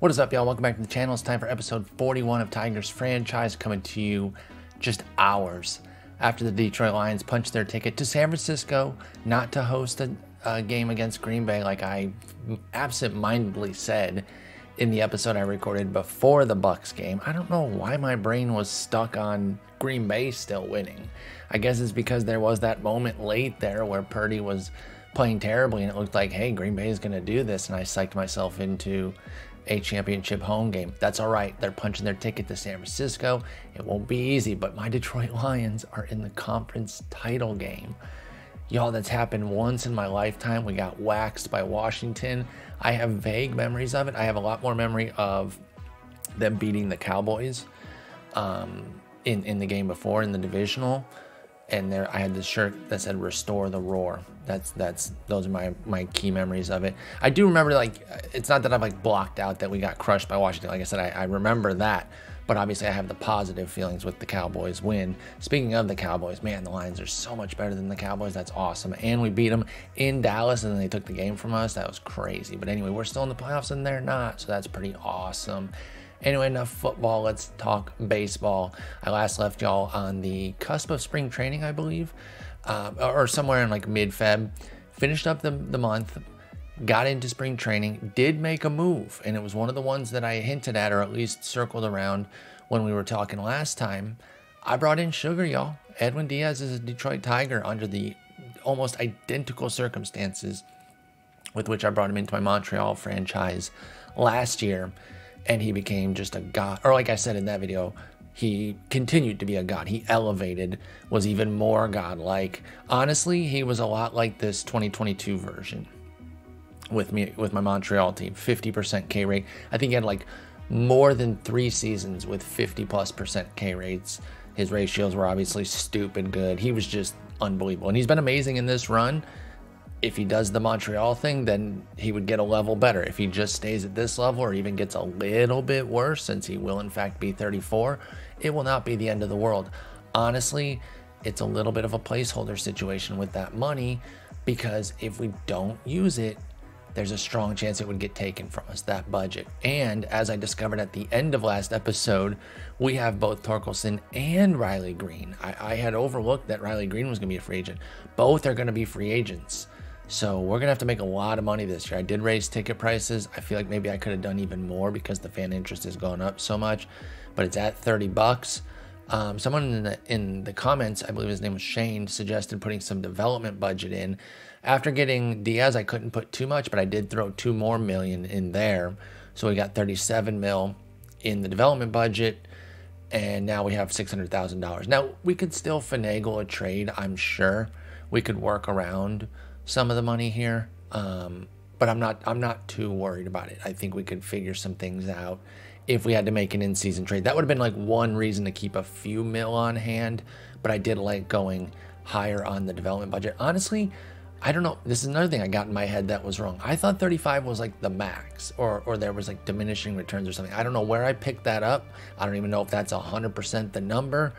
What is up, y'all? Welcome back to the channel. It's time for episode 41 of Tigers franchise, coming to you just hours after the Detroit Lions punched their ticket to San Francisco not to host a game against Green Bay, like I absent-mindedly said in the episode I recorded before the Bucks game. I don't know why my brain was stuck on Green Bay still winning. I guess it's because there was that moment late there where Purdy was playing terribly and it looked like, hey, Green Bay is going to do this, and I psyched myself into a championship home game. That's all right. They're punching their ticket to San Francisco. It won't be easy, but my Detroit Lions are in the conference title game. Y'all, that's happened once in my lifetime. We got waxed by Washington. I have vague memories of it. I have a lot more memory of them beating the Cowboys in the game before, in the divisional. And there, I had this shirt that said "Restore the Roar." Those are my key memories of it. I do remember, like, it's not that I've like blocked out that we got crushed by Washington. Like I said, I remember that, but obviously I have the positive feelings with the Cowboys win. Speaking of the Cowboys, man, the Lions are so much better than the Cowboys. That's awesome. And we beat them in Dallas, and then they took the game from us. That was crazy. But anyway, we're still in the playoffs, and they're not, so that's pretty awesome. Anyway, enough football. Let's talk baseball. I last left y'all on the cusp of spring training, I believe, or somewhere in like mid-Feb. Finished up the month, got into spring training, did make a move, and it was one of the ones that I hinted at, or at least circled around when we were talking last time. I brought in Sugar, y'all. Edwin Diaz is a Detroit Tiger under the almost identical circumstances with which I brought him into my Montreal franchise last year. And he became just a god, or like I said in that video, he continued to be a god. He elevated, was even more godlike. Honestly, he was a lot like this 2022 version with my Montreal team. 50% K rate. I think he had like more than 3 seasons with 50+% K rates. His ratios were obviously stupid good. He was just unbelievable, and he's been amazing in this run. If he does the Montreal thing, then he would get a level better. If he just stays at this level or even gets a little bit worse, since he will in fact be 34, it will not be the end of the world. Honestly, it's a little bit of a placeholder situation with that money, because if we don't use it, there's a strong chance it would get taken from us, that budget. And as I discovered at the end of last episode, we have both Torkelson and Riley Green. I had overlooked that Riley Green was going to be a free agent. Both are going to be free agents. So we're going to have to make a lot of money this year. I did raise ticket prices. I feel like maybe I could have done even more because the fan interest has gone up so much, but it's at $30. Someone in the comments, I believe his name was Shane, suggested putting some development budget in. After getting Diaz, I couldn't put too much, but I did throw $2 more million in there. So we got $37 mil in the development budget, and now we have $600,000. Now we could still finagle a trade. I'm sure we could work around some of the money here, but I'm not too worried about it. I think we could figure some things out if we had to make an in-season trade. That would have been like one reason to keep a few mil on hand, but I did like going higher on the development budget. Honestly, I don't know. This is another thing I got in my head that was wrong. I thought 35 was like the max, or there was like diminishing returns or something. I don't know where I picked that up. I don't even know if that's 100% the number,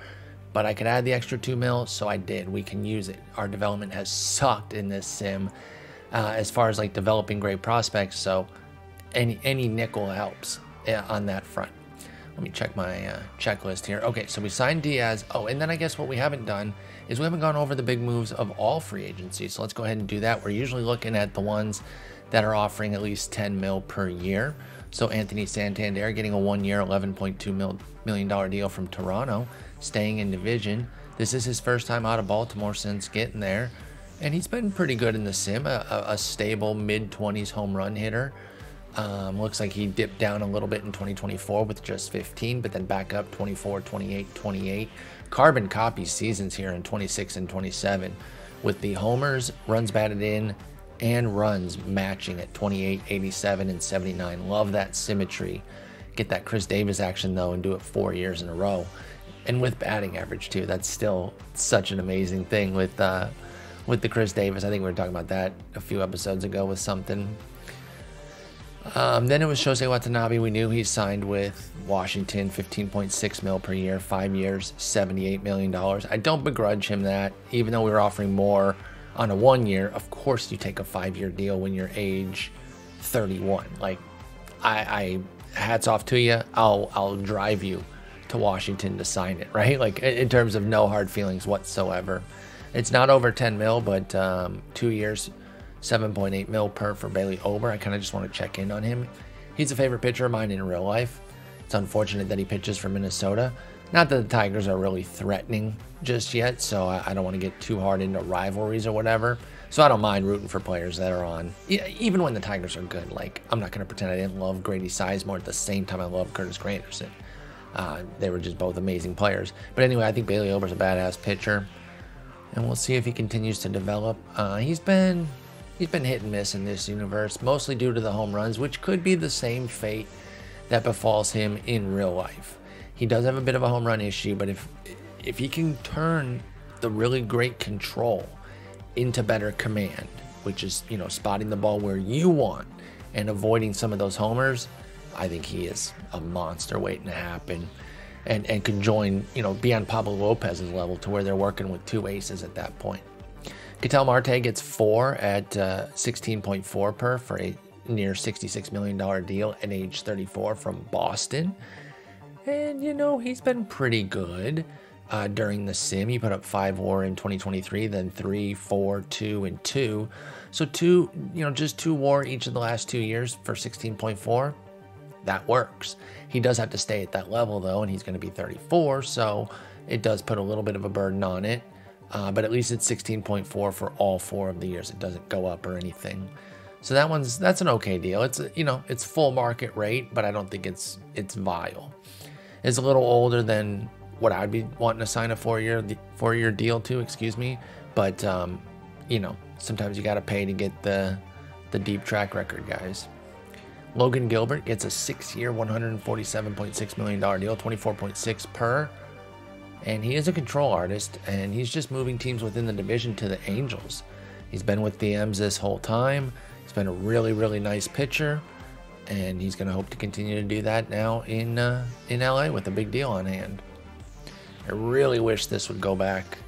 but I could add the extra 2 mil, so I did. We can use it. Our development has sucked in this sim as far as like developing great prospects, so any nickel helps on that front. Let me check my checklist here. Okay, so we signed Diaz. Oh, and then I guess what we haven't done is we haven't gone over the big moves of all free agency, so let's go ahead and do that. We're usually looking at the ones that are offering at least 10 mil per year. So Anthony Santander getting a 1-year, $11.2 million deal from Toronto, staying in division. This is his first time out of Baltimore since getting there, and he's been pretty good in the sim, a stable mid-20s home run hitter. Looks like he dipped down a little bit in 2024 with just 15, but then back up 24, 28, 28. Carbon copy seasons here in 26 and 27 with the homers, runs batted in, and runs matching at 28, 87, and 79. Love that symmetry. Get that Chris Davis action, though, and do it 4 years in a row. And with batting average, too. That's still such an amazing thing with the Chris Davis. I think we were talking about that a few episodes ago with something. Then it was Shohei Watanabe. We knew he signed with Washington, 15.6 mil per year, 5 years, $78 million. I don't begrudge him that, even though we were offering more on a 1 year. Of course you take a 5-year deal when you're age 31. Like, I hats off to you. I'll drive you to Washington to sign it, right? Like in terms of no hard feelings whatsoever. It's not over 10 mil, but 2 years, 7.8 mil per for Bailey Ober. I kind of just want to check in on him. He's a favorite pitcher of mine in real life. It's unfortunate that he pitches for Minnesota. Not that the Tigers are really threatening just yet, so I don't want to get too hard into rivalries or whatever. So I don't mind rooting for players that are on, even when the Tigers are good. Like, I'm not going to pretend I didn't love Grady Sizemore at the same time I love Curtis Granderson. They were just both amazing players. But anyway, I think Bailey Ober's a badass pitcher, and we'll see if he continues to develop. He's been hit and miss in this universe, mostly due to the home runs, which could be the same fate that befalls him in real life. He does have a bit of a home run issue, but if he can turn the really great control into better command, which is, spotting the ball where you want and avoiding some of those homers, I think he is a monster waiting to happen, and could join, be on Pablo Lopez's level to where they're working with two aces at that point. Ketel Marte gets 4 at 16.4 per for a near $66 million deal at age 34 from Boston. And, he's been pretty good during the sim. He put up 5 WAR in 2023, then 3, 4, 2, and 2. So just 2 WAR each of the last 2 years for 16.4. That works. He does have to stay at that level, though, and he's going to be 34, so it does put a little bit of a burden on it. But at least it's 16.4 for all 4 of the years. It doesn't go up or anything. So that's an okay deal. It's it's full market rate, but I don't think it's vile. It's a little older than what I'd be wanting to sign a 4-year deal to, excuse me. But sometimes you got to pay to get the deep track record, guys. Logan Gilbert gets a 6-year, $147.6 million deal, 24.6 per. And he is a control artist, and he's just moving teams within the division to the Angels. He's been with the M's this whole time. He's been a really, really nice pitcher, and he's going to hope to continue to do that now in LA with a big deal on hand. I really wish this would go back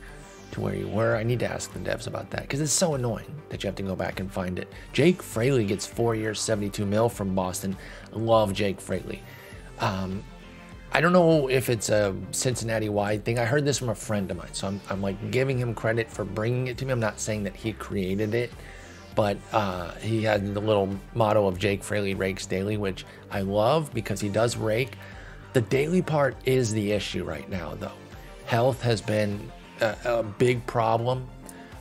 to where you were. I need to ask the devs about that because it's so annoying that you have to go back and find it. Jake Fraley gets 4 years, $72 million from Boston. I love Jake Fraley. I don't know if it's a Cincinnati-wide thing. I heard this from a friend of mine, so I'm like giving him credit for bringing it to me. I'm not saying that he created it, but he had the little motto of Jake Fraley rakes daily, which I love because he does rake. The daily part is the issue right now, though. Health has been a big problem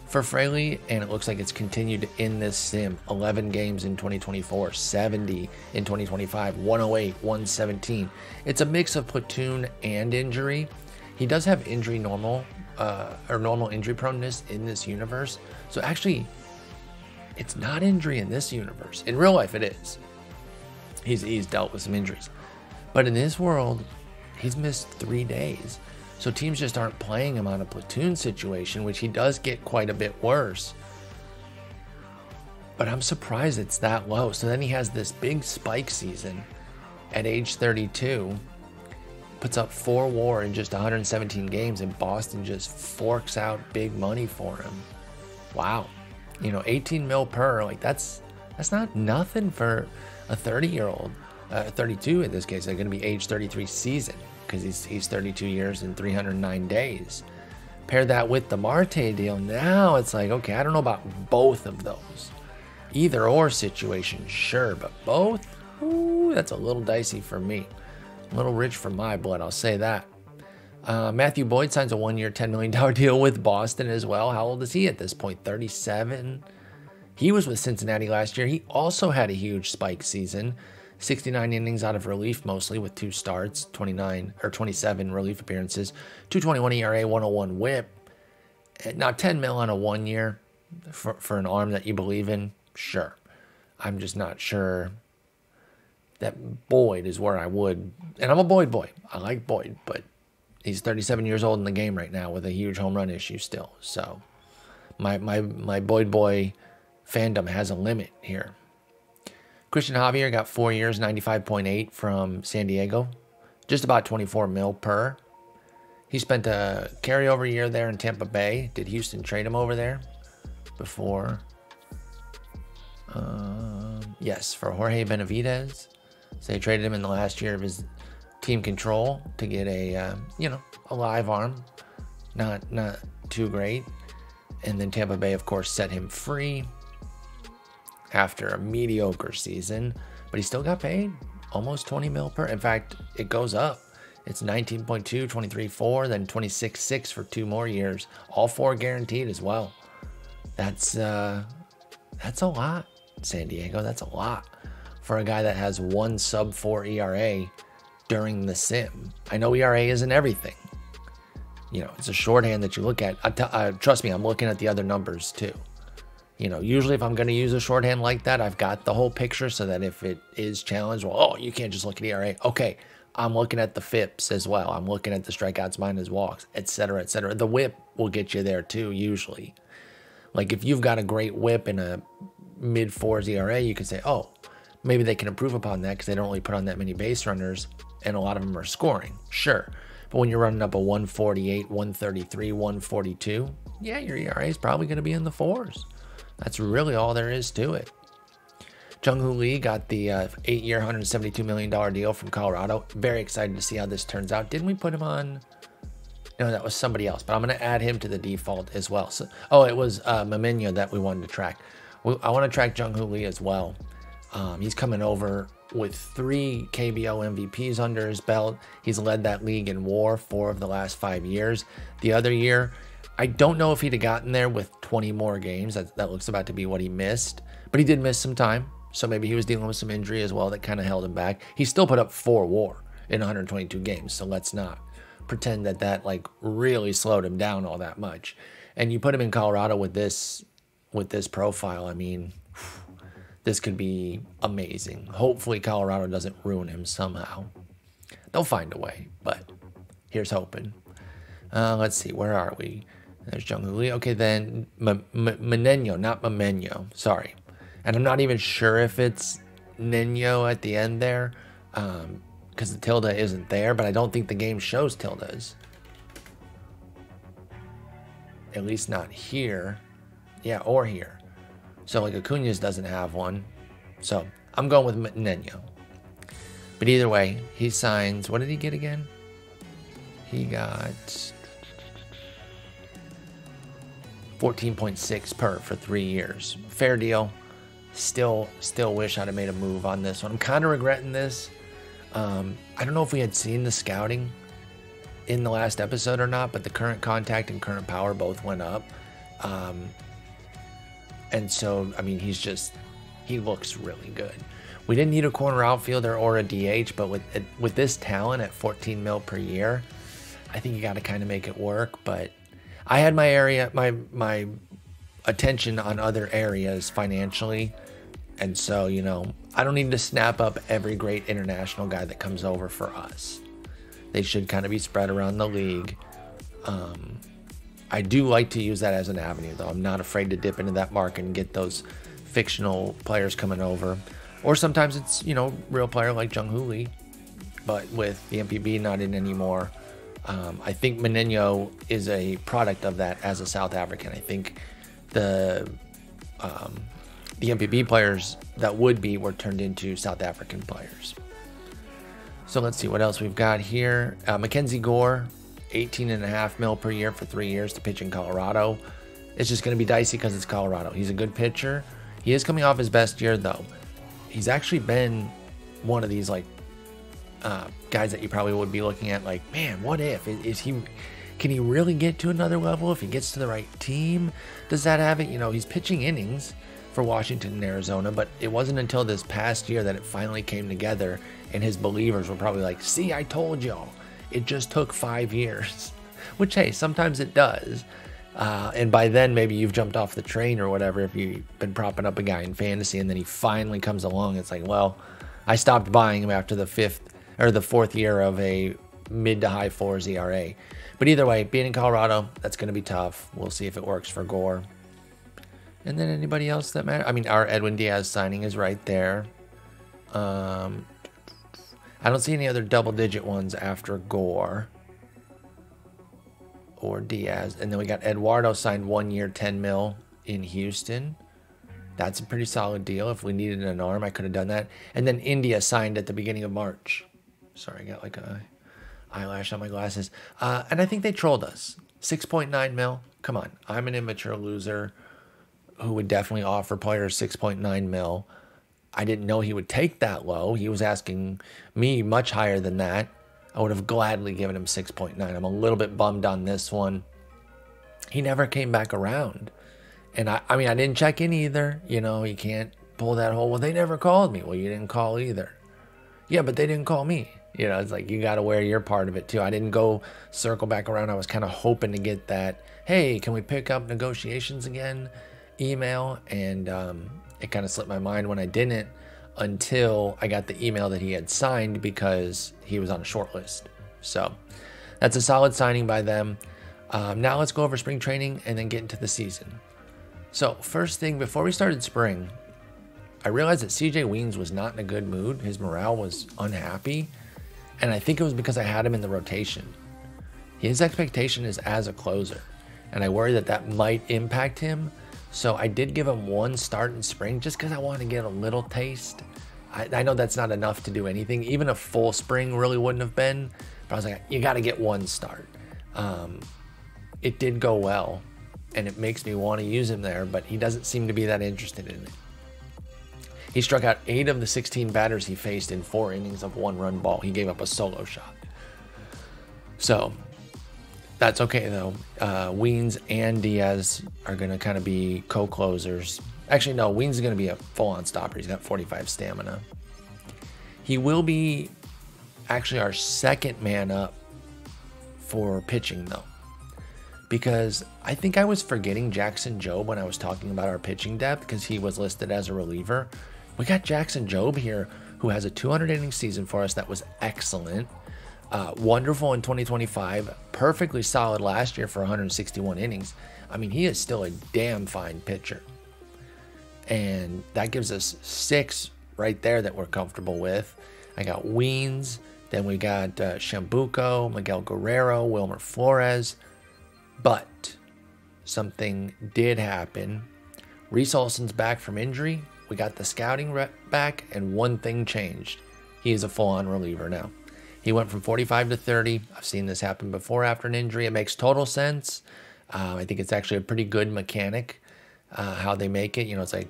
for Fraley, and it looks like it's continued in this sim. 11 games in 2024, 70 in 2025, 108, 117. It's a mix of platoon and injury. He does have injury normal injury proneness in this universe. So actually, it's not injury in this universe. In real life, it is. He's dealt with some injuries. But in this world, he's missed 3 days. So teams just aren't playing him on a platoon situation, which he does get quite a bit worse. But I'm surprised it's that low. So then he has this big spike season at age 32. Puts up 4 WAR in just 117 games, and Boston just forks out big money for him. Wow. 18 mil per. Like, that's not nothing for a 30-year-old. 32 in this case. They're going to be age 33 season, because he's 32 years and 309 days. Pair that with the Marte deal, now it's like, okay, I don't know about both of those. Either or situation, sure, but both? Ooh, that's a little dicey for me. A little rich for my blood, I'll say that. Matthew Boyd signs a 1-year, $10 million deal with Boston as well. How old is he at this point? 37? He was with Cincinnati last year. He also had a huge spike season. 69 innings out of relief mostly with 2 starts, 27 relief appearances, 2.21 ERA, 101 WHIP. Now 10 mil on a 1 year for an arm that you believe in, sure. I'm just not sure that Boyd is where I would, and I'm a Boyd boy. I like Boyd, but he's 37 years old in the game right now with a huge home run issue still. So my Boyd boy fandom has a limit here. Christian Javier got 4 years, 95.8 from San Diego, just about 24 mil per. He spent a carryover year there in Tampa Bay. Did Houston trade him over there before? Yes, for Jorge Benavidez. So they traded him in the last year of his team control to get a, a live arm. Not too great. And then Tampa Bay, of course, set him free after a mediocre season. But he still got paid almost 20 mil per. In fact, it goes up. It's 19.2, 23.4, then 26.6 for 2 more years. All 4 guaranteed as well. That's a lot, San Diego. That's a lot for a guy that has 1 sub-4 ERA during the sim. I know ERA isn't everything. It's a shorthand that you look at. Trust me, I'm looking at the other numbers too. Usually if I'm going to use a shorthand like that, I've got the whole picture so that if it is challenged, you can't just look at ERA. Okay, I'm looking at the FIPS as well. I'm looking at the strikeouts minus walks, etc., etc. The whip will get you there too, usually. Like if you've got a great whip and a mid-4s ERA, you can say, maybe they can improve upon that because they don't really put on that many base runners and a lot of them are scoring. Sure. But when you're running up a 148, 133, 142, yeah, your ERA is probably going to be in the 4s. That's really all there is to it. Jung-Hoo Lee got the 8-year, $172 million deal from Colorado. Very excited to see how this turns out. Didn't we put him on? No, that was somebody else, but I'm going to add him to the default as well. So, it was Mameno that we wanted to track. I want to track Jung-Hoo Lee as well. He's coming over with 3 KBO MVPs under his belt. He's led that league in WAR 4 of the last 5 years. The other year, I don't know if he'd have gotten there with 20 more games. That looks about to be what he missed. But he did miss some time, so maybe he was dealing with some injury as well that kind of held him back. He still put up 4 WAR in 122 games, so let's not pretend that like really slowed him down all that much. And you put him in Colorado with this profile, I mean, this could be amazing. Hopefully Colorado doesn't ruin him somehow. They'll find a way, but here's hoping. Let's see, where are we? There's Jung-Hoo Lee. Okay, then Mameno, not Mameno. Sorry. And I'm not even sure if it's Neno at the end there, because the tilde isn't there, but I don't think the game shows tildes. At least not here. Yeah, or here. So like Acuña's doesn't have one. So I'm going with Neno. But either way, he signs. What did he get again? He got 14.6 per for 3 years. Fair deal. Still wish I'd have made a move on this one. I'm kind of regretting this. I don't know if we had seen the scouting in the last episode or not, but the current contact and current power both went up. And so, I mean, he looks really good. We didn't need a corner outfielder or a DH, but with this talent at 14 mil per year, I think you got to kind of make it work. But I had my attention on other areas financially. And so, I don't need to snap up every great international guy that comes over for us. They should kind of be spread around the league. I do like to use that as an avenue, though. I'm not afraid to dip into that market and get those fictional players coming over. Or sometimes it's, real player like Jung-Hoo Lee. But with the MPB not in anymore, I think Mameno is a product of that as a South African. I think the MPB players that were turned into South African players. So let's see what else we've got here. Mackenzie Gore, 18.5 mil per year for 3 years to pitch in Colorado. It's just going to be dicey because it's Colorado. He's a good pitcher. He is coming off his best year, though. He's actually been one of these guys that you probably would be looking at like, man, what if? Can he really get to another level if he gets to the right team? Does that have it? He's pitching innings for Washington and Arizona, but it wasn't until this past year that it finally came together, and his believers were probably like, see, I told y'all. It just took 5 years, which, hey, sometimes it does. And by then, maybe you've jumped off the train or whatever if you've been propping up a guy in fantasy, and then he finally comes along. It's like, well, I stopped buying him after the 4th year of a mid to high 4s ERA. But either way, being in Colorado, that's going to be tough. We'll see if it works for Gore. And then anybody else that matters? I mean, our Edwin Diaz signing is right there. I don't see any other double-digit ones after Gore or Diaz. And then we got Eduardo signed 1 year, 10 mil in Houston. That's a pretty solid deal. If we needed an arm, I could have done that. And then India signed at the beginning of March. Sorry, I got like a eyelash on my glasses. And I think they trolled us. 6.9 mil. Come on. I'm an immature loser who would definitely offer players 6.9 mil. I didn't know he would take that low. He was asking me much higher than that. I would have gladly given him 6.9. I'm a little bit bummed on this one. He never came back around. And I mean, I didn't check in either. You know, you can't pull that whole, well, they never called me. Well, you didn't call either. Yeah, but they didn't call me. You know, it's like, you got to wear your part of it too. I didn't go circle back around. I was kind of hoping to get that, hey, can we pick up negotiations again? Email. And it kind of slipped my mind when I didn't, until I got the email that he had signed because he was on a short list. So that's a solid signing by them. Now let's go over spring training and then get into the season. So first thing, before we started spring, I realized that CJ Weens was not in a good mood. His morale was unhappy. And I think it was because I had him in the rotation. His expectation is as a closer. And I worry that that might impact him. So I did give him one start in spring just because I wanted to get a little taste. I know that's not enough to do anything. Even a full spring really wouldn't have been. But I was like, you got to get one start. It did go well. And it makes me want to use him there. But he doesn't seem to be that interested in it. He struck out 8 of the 16 batters he faced in 4 innings of 1-run ball. He gave up a solo shot. So that's okay, though. Weens and Diaz are going to kind of be co-closers. Actually, no, Weens is going to be a full-on stopper. He's got 45 stamina. He will be actually our second man up for pitching, though. Because I think I was forgetting Jackson Jobe when I was talking about our pitching depth because he was listed as a reliever. We got Jackson Jobe here, who has a 200-inning season for us that was excellent. Wonderful in 2025. Perfectly solid last year for 161 innings. I mean, he is still a damn fine pitcher. And that gives us 6 right there that we're comfortable with. I got Weens. Then we got Shambuco, Miguel Guerrero, Wilmer Flores. But something did happen. Reese Olson's back from injury. We got the scouting rep back, and one thing changed. He is a full-on reliever now. He went from 45 to 30. I've seen this happen before after an injury. It makes total sense. I think it's actually a pretty good mechanic, how they make it. You know, it's like,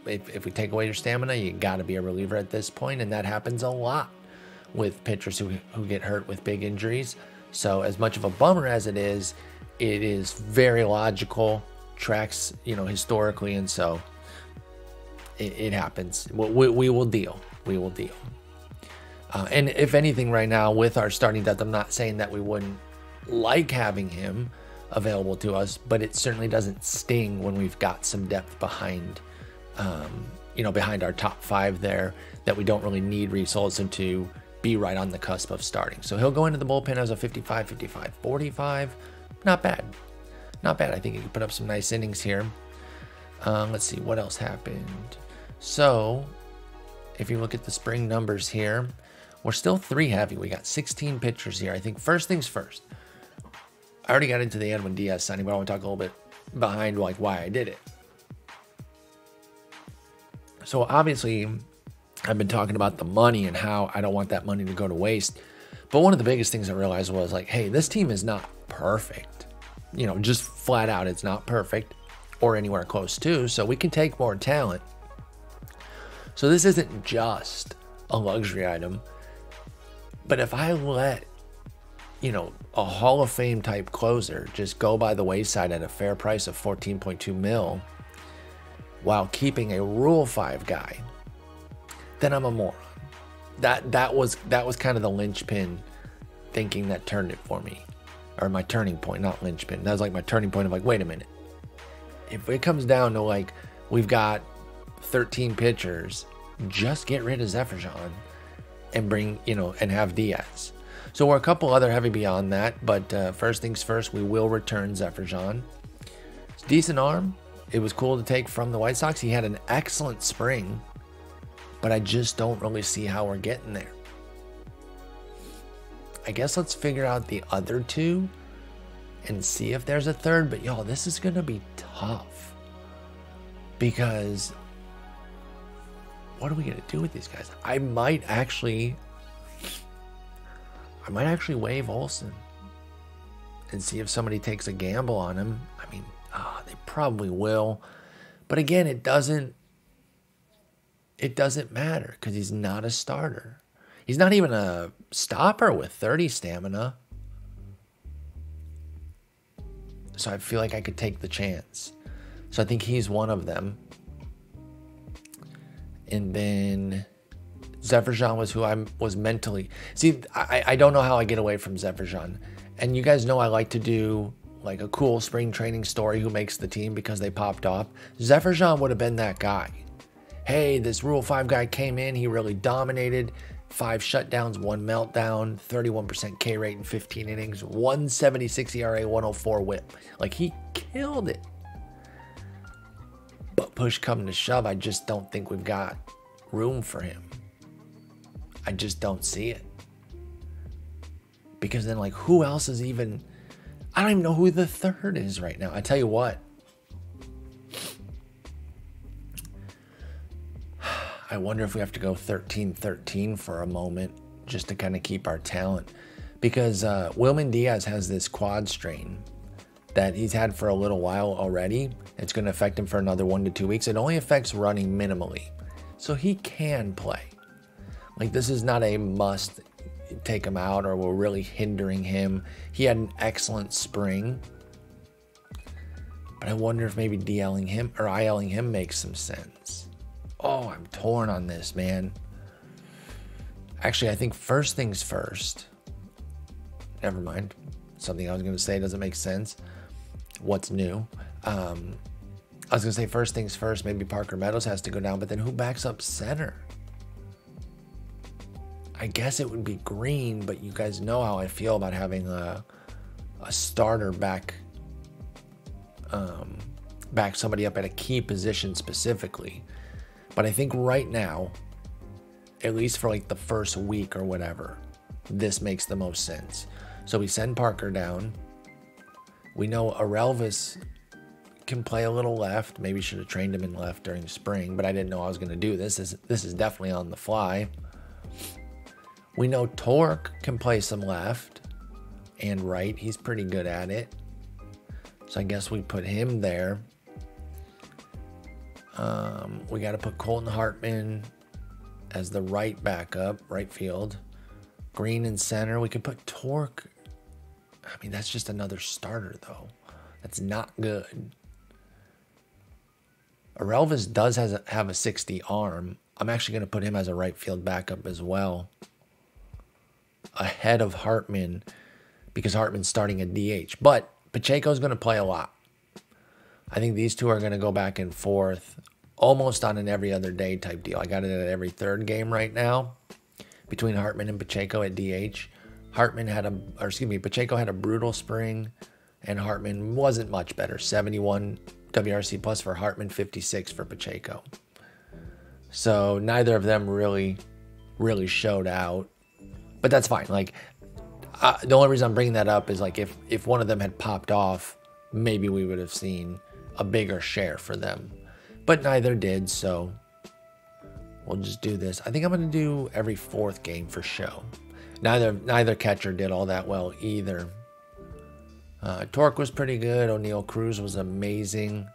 if we take away your stamina, you got to be a reliever at this point, and that happens a lot with pitchers who get hurt with big injuries. So as much of a bummer as it is very logical, tracks, you know, historically, and so it happens. We will deal. We will deal. And if anything, right now with our starting depth, I'm not saying that we wouldn't like having him available to us, but it certainly doesn't sting when we've got some depth behind, you know, behind our top 5 there that we don't really need Reese Olson to be right on the cusp of starting. So he'll go into the bullpen as a 55, 55, 45. Not bad. Not bad. I think he can put up some nice innings here. Let's see what else happened. So if you look at the spring numbers here, we're still 3 heavy. We got 16 pitchers here. I think first things first. I already got into the Edwin Diaz signing, but I want to talk a little bit behind like why I did it. So obviously, I've been talking about the money and how I don't want that money to go to waste. But one of the biggest things I realized was like, hey, this team is not perfect. You know, just flat out, it's not perfect or anywhere close to. So we can take more talent. So this isn't just a luxury item. But if I let, you know, a Hall of Fame type closer just go by the wayside at a fair price of 14.2 mil while keeping a Rule 5 guy, then I'm a moron. That was kind of the linchpin thinking that turned it for me. Or my turning point, not linchpin. That was like my turning point of like, wait a minute. If it comes down to like, we've got 13 pitchers, just get rid of Zephyrzhan and bring, you know, and have Diaz. So we're a couple other heavy beyond that, but first things first, we will return Zephyrzhan. It's a decent arm. It was cool to take from the White Sox. He had an excellent spring, but I just don't really see how we're getting there. I guess let's figure out the other 2 and see if there's a third, but y'all, this is going to be tough Because what are we going to do with these guys? I might actually waive Olsen and see if somebody takes a gamble on him. I mean, they probably will. But again, it doesn't matter because he's not a starter. He's not even a stopper with 30 stamina. So I feel like I could take the chance. So I think he's one of them. And then Zephyrjan was who I was mentally... See, I don't know how I get away from Zephyrjan. And you guys know I like to do like a cool spring training story who makes the team because they popped off. Zephyrjan would have been that guy. Hey, this Rule 5 guy came in. He really dominated. 5 shutdowns, 1 meltdown, 31% K rate in 15 innings, 176 ERA, 104 whip. Like, he killed it. But push come to shove, I just don't think we've got room for him. I just don't see it. Because then, like, who else is even... I don't even know who the third is right now. I tell you what. I wonder if we have to go 13-13 for a moment just to kind of keep our talent. Because Wilman Diaz has this quad strain that he's had for a little while already. It's going to affect him for another 1 to 2 weeks. It only affects running minimally. So he can play. Like, this is not a must take him out or we're really hindering him. He had an excellent spring. But I wonder if maybe DLing him or ILing him makes some sense. Oh, I'm torn on this, man. Actually, I think first things first. Never mind. Something I was going to say doesn't make sense. What's new? I was going to say first things first. Maybe Parker Meadows has to go down. But then who backs up center? I guess it would be Green. But you guys know how I feel about having a starter back somebody up at a key position specifically. But I think right now, at least for like the first week or whatever, this makes the most sense. So we send Parker down. We know Arelvis can play a little left. Maybe should have trained him in left during spring, but I didn't know I was going to do this. This is definitely on the fly. We know Torque can play some left and right. He's pretty good at it. So I guess we put him there. We got to put Colton Hartman as the right backup, right field. Green in center. We could put Torque. I mean, that's just another starter, though. That's not good. Arelvis does have a 60 arm. I'm actually going to put him as a right field backup as well. Ahead of Hartman because Hartman's starting a DH. But Pacheco's going to play a lot. I think these two are going to go back and forth almost on an every other day type deal. I got it at every third game right now between Hartman and Pacheco at DH. Pacheco had a brutal spring and Hartman wasn't much better. 71 WRC plus for Hartman, 56 for Pacheco. So neither of them really showed out, but that's fine. Like the only reason I'm bringing that up is like if one of them had popped off, maybe we would have seen a bigger share for them, but neither did. So we'll just do this. I think I'm going to do every fourth game for show. Neither catcher did all that well either. Torque was pretty good. O'Neal Cruz was amazing.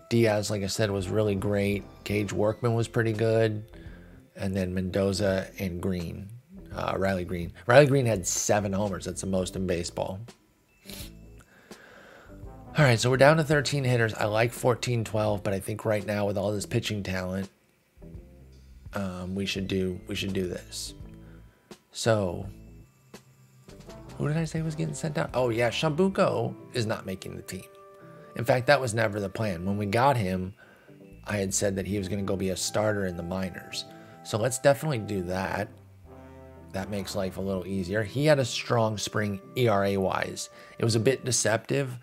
Diaz, like I said, was really great. Gage Workman was pretty good. And then Mendoza and Green. Riley Green. Riley Green had 7 homers. That's the most in baseball. All right, so we're down to 13 hitters. I like 14-12, but I think right now with all this pitching talent, we should do this. So, who did I say was getting sent out? Oh yeah, Shambuko is not making the team. In fact, that was never the plan. When we got him, I had said that he was going to go be a starter in the minors. So let's definitely do that. That makes life a little easier. He had a strong spring ERA-wise. It was a bit deceptive.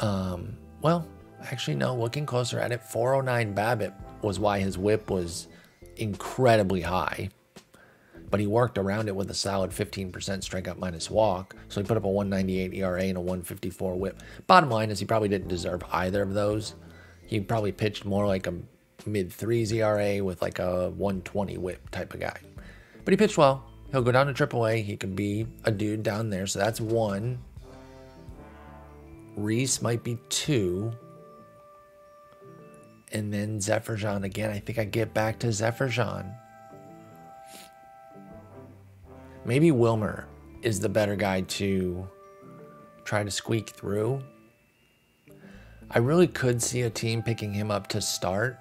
Well, actually, no, looking closer at it, 409 BABIP was why his whip was incredibly high. But he worked around it with a solid 15% strikeout minus walk. So he put up a 198 ERA and a 154 whip. Bottom line is he probably didn't deserve either of those. he probably pitched more like a mid-3s ERA with like a 120 whip type of guy. But he pitched well. He'll go down to AAA. He could be a dude down there. So that's 1. Reese might be 2. And then Zephyrjan again. I think I get back to Zephyrjan. Maybe Wilmer is the better guy to try to squeak through. I really could see a team picking him up to start,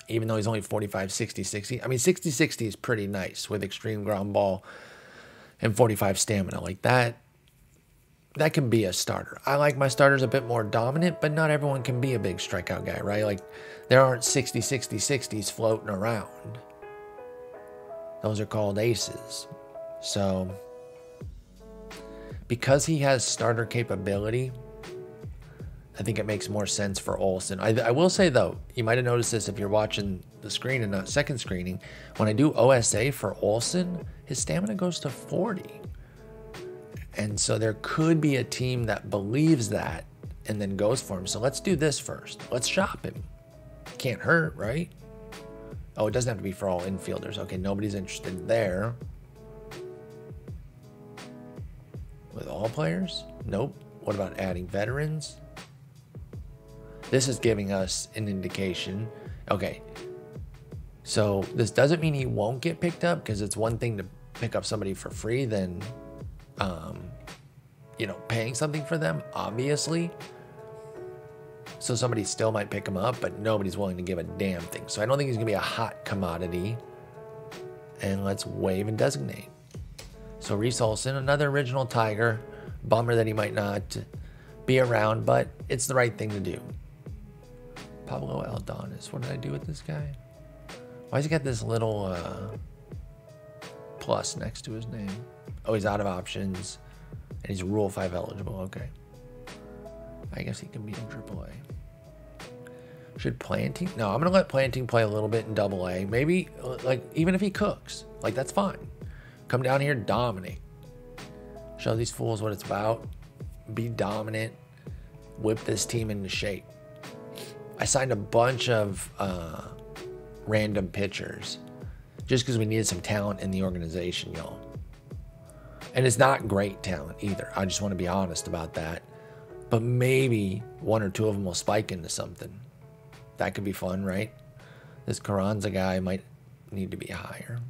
even though he's only 45, 60, 60. I mean, 60, 60 is pretty nice with extreme ground ball and 45 stamina. Like that can be a starter. I like my starters a bit more dominant, but not everyone can be a big strikeout guy, right? Like there aren't 60, 60, 60s floating around. Those are called aces. So because he has starter capability, I think it makes more sense for Olsen. I will say, though, you might have noticed this if you're watching the screen and not second screening. When I do OSA for Olsen, his stamina goes to 40. And so there could be a team that believes that and then goes for him. So let's do this first. Let's shop him. Can't hurt, right? Oh, it doesn't have to be for all infielders. Okay, nobody's interested there. With all players? Nope. What about adding veterans? This is giving us an indication. Okay, so this doesn't mean he won't get picked up, because it's one thing to pick up somebody for free than, paying something for them, obviously. So somebody still might pick him up, but nobody's willing to give a damn thing. So I don't think he's going to be a hot commodity. And let's waive and designate. So Reese Olsen, another original Tiger. Bummer that he might not be around, but it's the right thing to do. Pablo Aldonis. What did I do with this guy? Why has he got this little plus next to his name? Oh, he's out of options. And he's Rule 5 eligible. Okay. I guess he can be in AAA. Should Planting? No, I'm going to let Planting play a little bit in AA. Maybe, like, even if he cooks. Like, that's fine. Come down here, dominate. Show these fools what it's about. Be dominant. Whip this team into shape. I signed a bunch of random pitchers just because we needed some talent in the organization, y'all. And it's not great talent either. I just want to be honest about that. But maybe one or two of them will spike into something. That could be fun, right? This Carranza guy might need to be higher.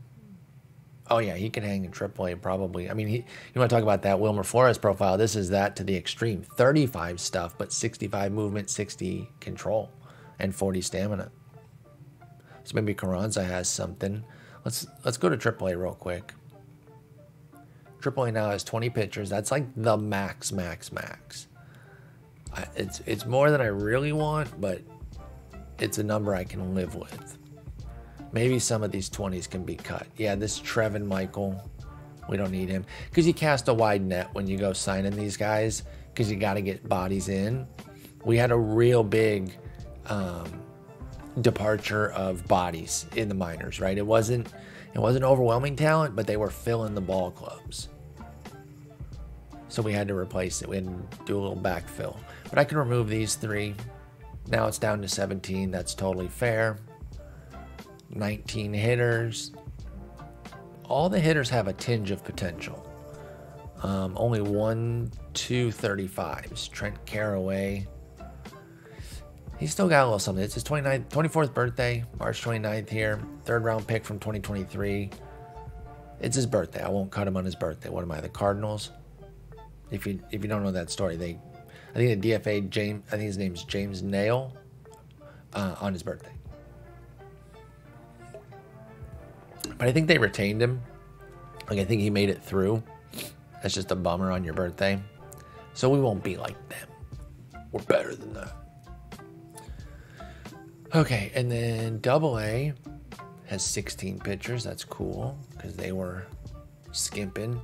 Oh, yeah, he can hang in AAA probably. I mean, you want to talk about that Wilmer Flores profile. This is that to the extreme. 35 stuff, but 65 movement, 60 control, and 40 stamina. So maybe Carranza has something. Let's go to AAA real quick. AAA now has 20 pitchers. That's like the max. It's more than I really want, but it's a number I can live with. Maybe some of these 20s can be cut. Yeah, this Trevin Michael, we don't need him. Because you cast a wide net when you go signing these guys, because you got to get bodies in. We had a real big departure of bodies in the minors, right? It wasn't overwhelming talent, but they were filling the ball clubs. So we had to replace it. We had to do a little backfill. But I can remove these 3. Now it's down to 17. That's totally fair. 19 hitters. All the hitters have a tinge of potential. Only 1, 2 35s. Trent Caraway. He's still got a little something. It's his 24th birthday, March 29th here. 3rd round pick from 2023. It's his birthday. I won't cut him on his birthday. What am I, the Cardinals? If you don't know that story, I think the DFA James. I think his name's James Nail on his birthday. But I think they retained him. Like, I think he made it through. That's just a bummer on your birthday. So we won't be like them. We're better than that. Okay, and then AA has 16 pitchers. That's cool because they were skimping.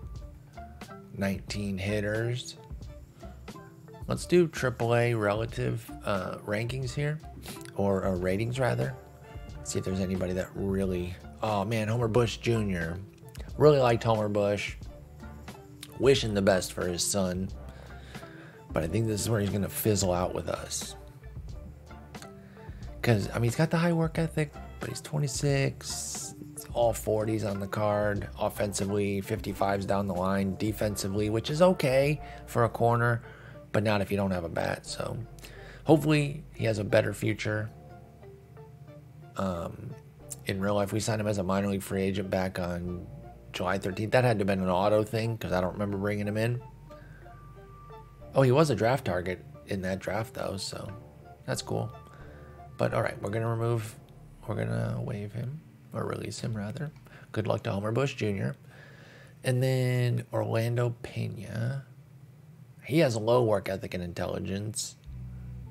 19 hitters. Let's do AAA relative rankings here, or ratings rather. See if there's anybody that really... Oh man, Homer Bush Jr. Really liked Homer Bush. Wishing the best for his son. But I think this is where he's going to fizzle out with us. Because, I mean, he's got the high work ethic, but he's 26. It's all 40s on the card. Offensively, 55s down the line. Defensively, which is okay for a corner, but not if you don't have a bat. So hopefully he has a better future. In real life, we signed him as a minor league free agent back on July 13th. That had to have been an auto thing because I don't remember bringing him in. Oh, he was a draft target in that draft, though, so that's cool. But, all right, we're going to waive him, or release him, rather. Good luck to Homer Bush Jr. And then Orlando Pena. He has a low work ethic and intelligence.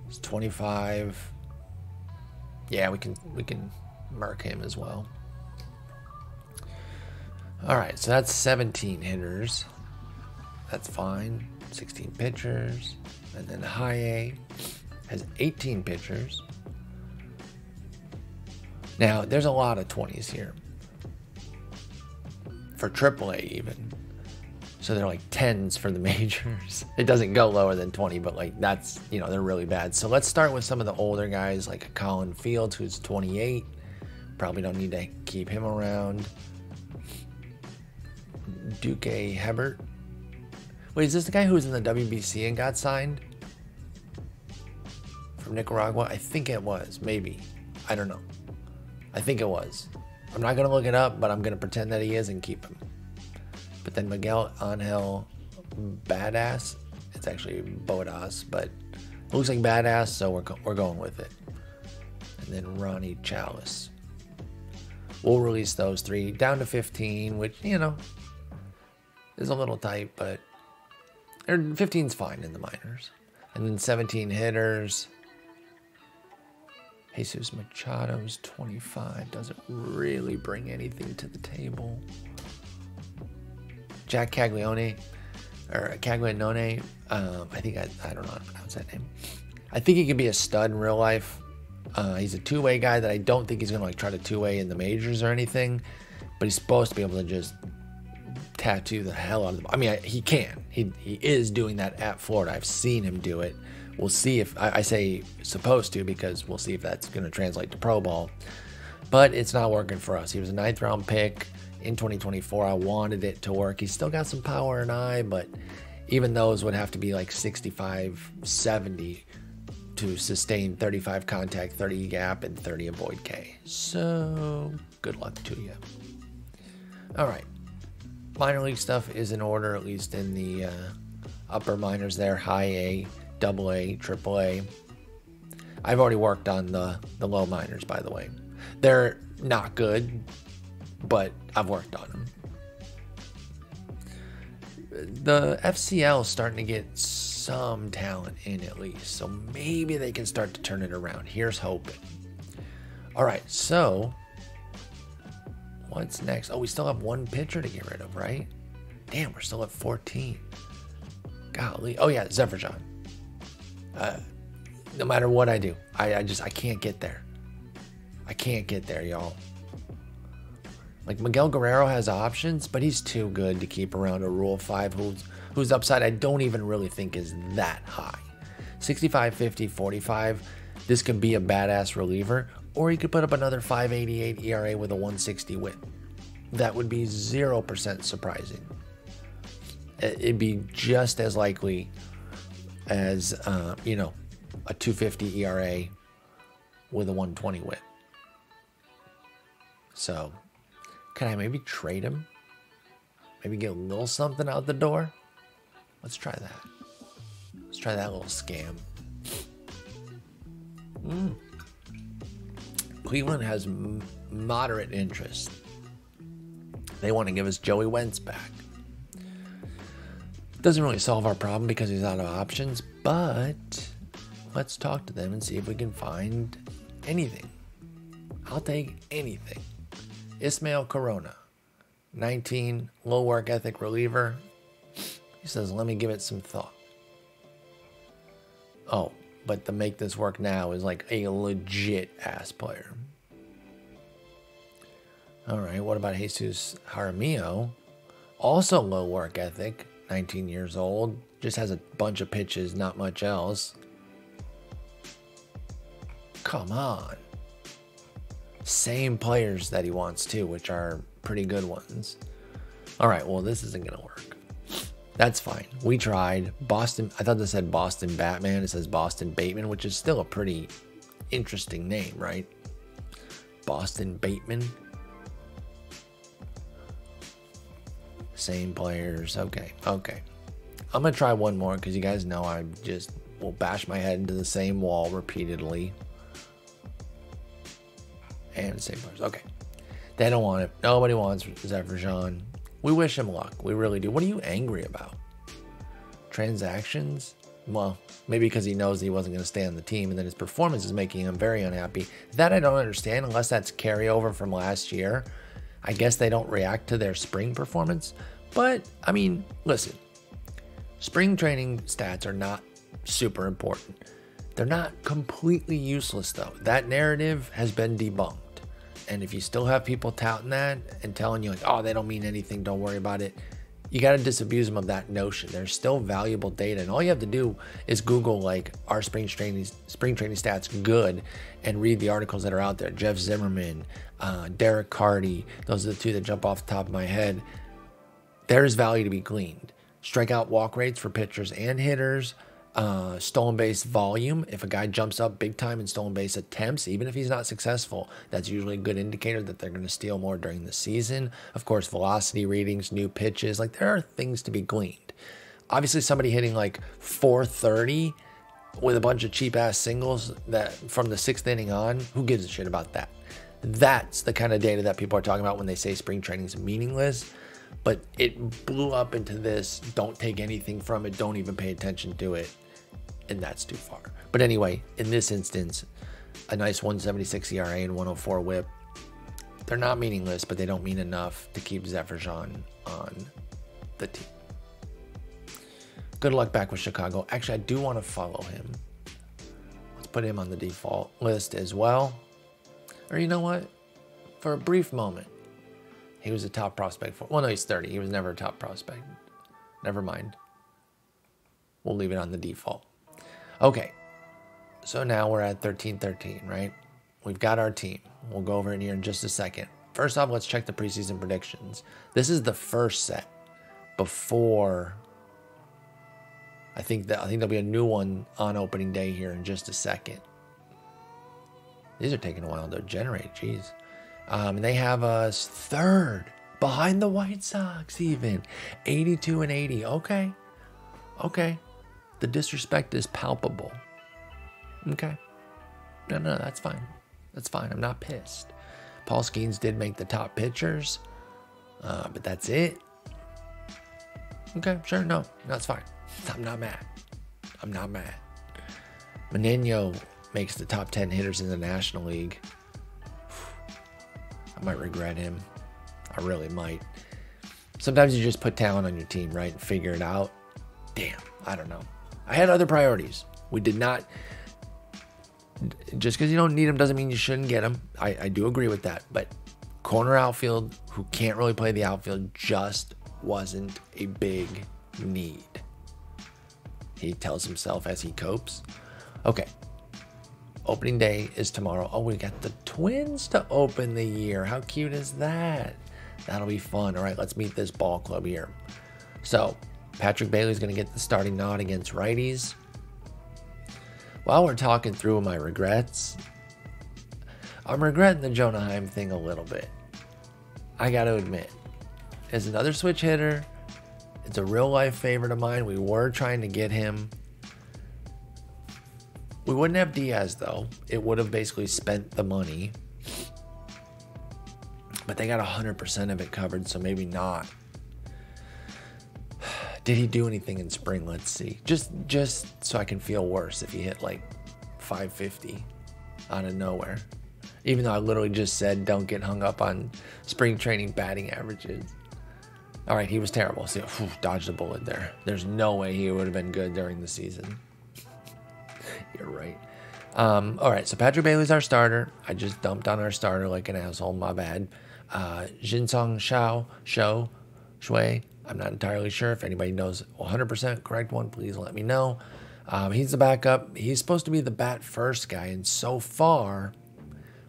He's 25. Yeah, we can mark him as well. All right, so that's 17 hitters. That's fine. 16 pitchers. And then high A has 18 pitchers. Now, there's a lot of 20s here. For AAA even. So they're like 10s for the majors. It doesn't go lower than 20, but like that's, you know, they're really bad. So let's start with some of the older guys like Colin Fields, who's 28. Probably don't need to keep him around. Duque Hebert. Wait, is this the guy who was in the WBC and got signed? From Nicaragua? I think it was. Maybe. I don't know. I think it was. I'm not going to look it up, but I'm going to pretend that he is and keep him. But then Miguel Angel Badass. It's actually Bodas, but it looks like Badass, so we're going with it. And then Ronnie Chalice. We'll release those three down to 15, which, you know, is a little tight, but 15's fine in the minors. And then 17 hitters. Jesus Machado's 25. Doesn't really bring anything to the table. Jack Caglianone, or Caglianone, I think I don't know how to pronounce that name. I think he could be a stud in real life. He's a two-way guy that I don't think he's going to like try to two-way in the majors or anything, but he's supposed to be able to just tattoo the hell out of them. I mean, he can. He is doing that at Florida. I've seen him do it. We'll see if, I say supposed to because we'll see if that's going to translate to pro ball. But it's not working for us. He was a 9th round pick in 2024. I wanted it to work. He's still got some power and eye, but even those would have to be like 65, 70 to sustain 35 contact, 30 gap, and 30 avoid K. So good luck to you. All right. Minor league stuff is in order, at least in the upper minors there. High A, double A, triple A. I've already worked on the low minors, by the way. They're not good, but I've worked on them. The FCL is starting to get some talent in at least, so maybe they can start to turn it around. Here's hoping. All right, so what's next? Oh, we still have one pitcher to get rid of, right? Damn, we're still at 14. Golly. Oh, yeah, Zephyr. No matter what I do, I can't get there. I can't get there, y'all. Like, Miguel Guerrero has options, but he's too good to keep around a Rule 5 whose upside I don't even really think is that high. 65, 50, 45, this could be a badass reliever, or he could put up another 5.88 ERA with a 160 whip. That would be 0% surprising. It'd be just as likely as, a 250 ERA with a 120 whip. So, can I maybe trade him? Maybe get a little something out the door? Let's try that. Let's try that little scam. Cleveland has moderate interest. They want to give us Joey Wentz back. Doesn't really solve our problem because he's out of options, but let's talk to them and see if we can find anything. I'll take anything. Ismael Corona, 19, low work ethic reliever. He says, let me give it some thought. Oh, but to make this work now is like a legit ass player. All right, what about Jesus Jaramillo? Also low work ethic, 19 years old. Just has a bunch of pitches, not much else. Come on. Same players that he wants too, which are pretty good ones. All right, well, this isn't going to work. That's fine. We tried. Boston, I thought this said Boston Batman. It says Boston Bateman, which is still a pretty interesting name, right? Boston Bateman. Same players. Okay, okay. I'm going to try one more because you guys know I just will bash my head into the same wall repeatedly. And the same players. Okay. They don't want it. Nobody wants Zephyr. We wish him luck. We really do. What are you angry about? Transactions? Well, maybe because he knows he wasn't going to stay on the team and then his performance is making him very unhappy. That I don't understand unless that's carryover from last year. I guess they don't react to their spring performance. But, I mean, listen. Spring training stats are not super important. They're not completely useless, though. That narrative has been debunked. And if you still have people touting that and telling you like, oh, they don't mean anything, don't worry about it, you got to disabuse them of that notion. There's still valuable data. And all you have to do is Google like, are spring training stats good, and read the articles that are out there. Jeff Zimmerman, Derek Carty, those are the two that jump off the top of my head. There's value to be gleaned. Strikeout walk rates for pitchers and hitters. Stolen base volume. If a guy jumps up big time in stolen base attempts, even if he's not successful, that's usually a good indicator that they're going to steal more during the season. Of course, velocity readings, new pitches, like there are things to be gleaned. Obviously, somebody hitting like 430 with a bunch of cheap ass singles that from the 6th inning on, who gives a shit about that? That's the kind of data that people are talking about when they say spring training is meaningless. But it blew up into this, don't take anything from it, don't even pay attention to it, and that's too far. But anyway, in this instance, a nice 176 ERA and 104 whip, they're not meaningless, but they don't mean enough to keep Zephyr on the team. Good luck back with Chicago. Actually, I do want to follow him. Let's put him on the default list as well. Or you know what? For a brief moment, he was a top prospect for, well, no, he's 30. He was never a top prospect. Never mind. We'll leave it on the default. Okay. So now we're at 13-13, right? We've got our team. We'll go over it here in just a second. First off, let's check the preseason predictions. This is the first set before, I think there'll be a new one on opening day here in just a second. These are taking a while to generate, geez. And they have us third behind the White Sox even. 82 and 80. Okay. Okay. The disrespect is palpable. Okay. No, that's fine. That's fine. I'm not pissed. Paul Skeens did make the top pitchers. But that's it. Okay, sure. No, that's fine. I'm not mad. I'm not mad. Menino makes the top 10 hitters in the National League. I might regret him. I really might. Sometimes you just put talent on your team, right? And figure it out. Damn, I don't know. I had other priorities. We did not. Just because you don't need them doesn't mean you shouldn't get them. I do agree with that. But corner outfield, who can't really play the outfield, just wasn't a big need. He tells himself as he copes. Okay. Opening day is tomorrow. Oh, we got the Twins to open the year. How cute is that? That'll be fun. All right, let's meet this ball club here. So, Patrick Bailey's going to get the starting nod against righties. While we're talking through my regrets, I'm regretting the Jonah Heim thing a little bit. I got to admit. As another switch hitter, it's a real-life favorite of mine. We were trying to get him. We wouldn't have Diaz, though. It would have basically spent the money. But they got 100% of it covered, so maybe not. Did he do anything in spring? Let's see. Just so I can feel worse if he hit like 550 out of nowhere. Even though I literally just said don't get hung up on spring training batting averages. All right, he was terrible. So, dodged a bullet there. There's no way he would have been good during the season. You're right. All right, so Patrick Bailey's our starter. I just dumped on our starter like an asshole. My bad. Jinsong Shui. I'm not entirely sure. If anybody knows 100% correct one, please let me know. He's the backup. He's supposed to be the bat first guy, and so far,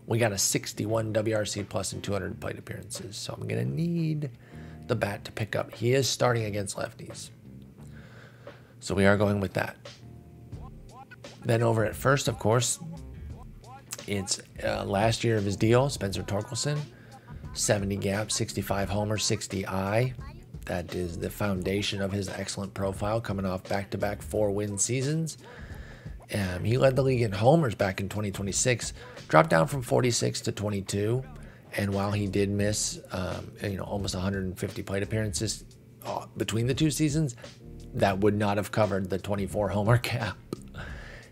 we got a 61 WRC plus and 200 plate appearances. So I'm going to need the bat to pick up. He is starting against lefties. So we are going with that. Then over at first, of course, it's last year of his deal, Spencer Torkelson. 70 gap, 65 homer, 60 I. That is the foundation of his excellent profile, coming off back-to-back 4-win seasons. He led the league in homers back in 2026, dropped down from 46 to 22. And while he did miss, almost 150 plate appearances between the two seasons, that would not have covered the 24 homer cap.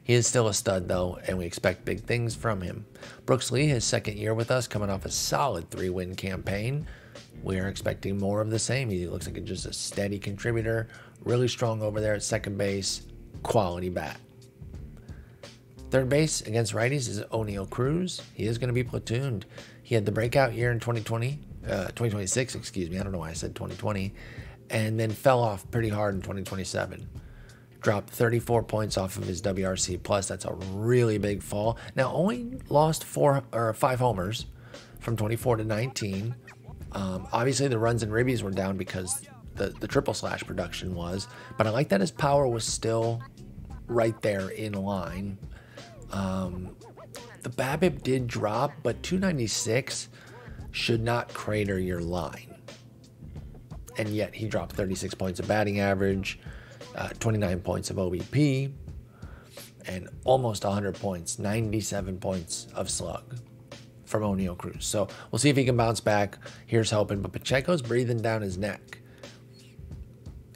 He is still a stud, though, and we expect big things from him. Brooks Lee, his second year with us, coming off a solid 3-win campaign. We are expecting more of the same. He looks like just a steady contributor, really strong over there at second base, quality bat. Third base against righties is O'Neal Cruz. He is going to be platooned. He had the breakout year in 2026, excuse me. I don't know why I said 2020. And then fell off pretty hard in 2027. Dropped 34 points off of his WRC plus. That's a really big fall. Now only lost 5 homers from 24 to 19. Obviously the runs and ribbies were down because the triple slash production was, but I like that his power was still right there in line. The BABIP did drop, but 296 should not crater your line. And yet he dropped 36 points of batting average, 29 points of OBP, and almost 100 points, 97 points of slug from O'Neal Cruz. So we'll see if he can bounce back. Here's hoping. But Pacheco's breathing down his neck.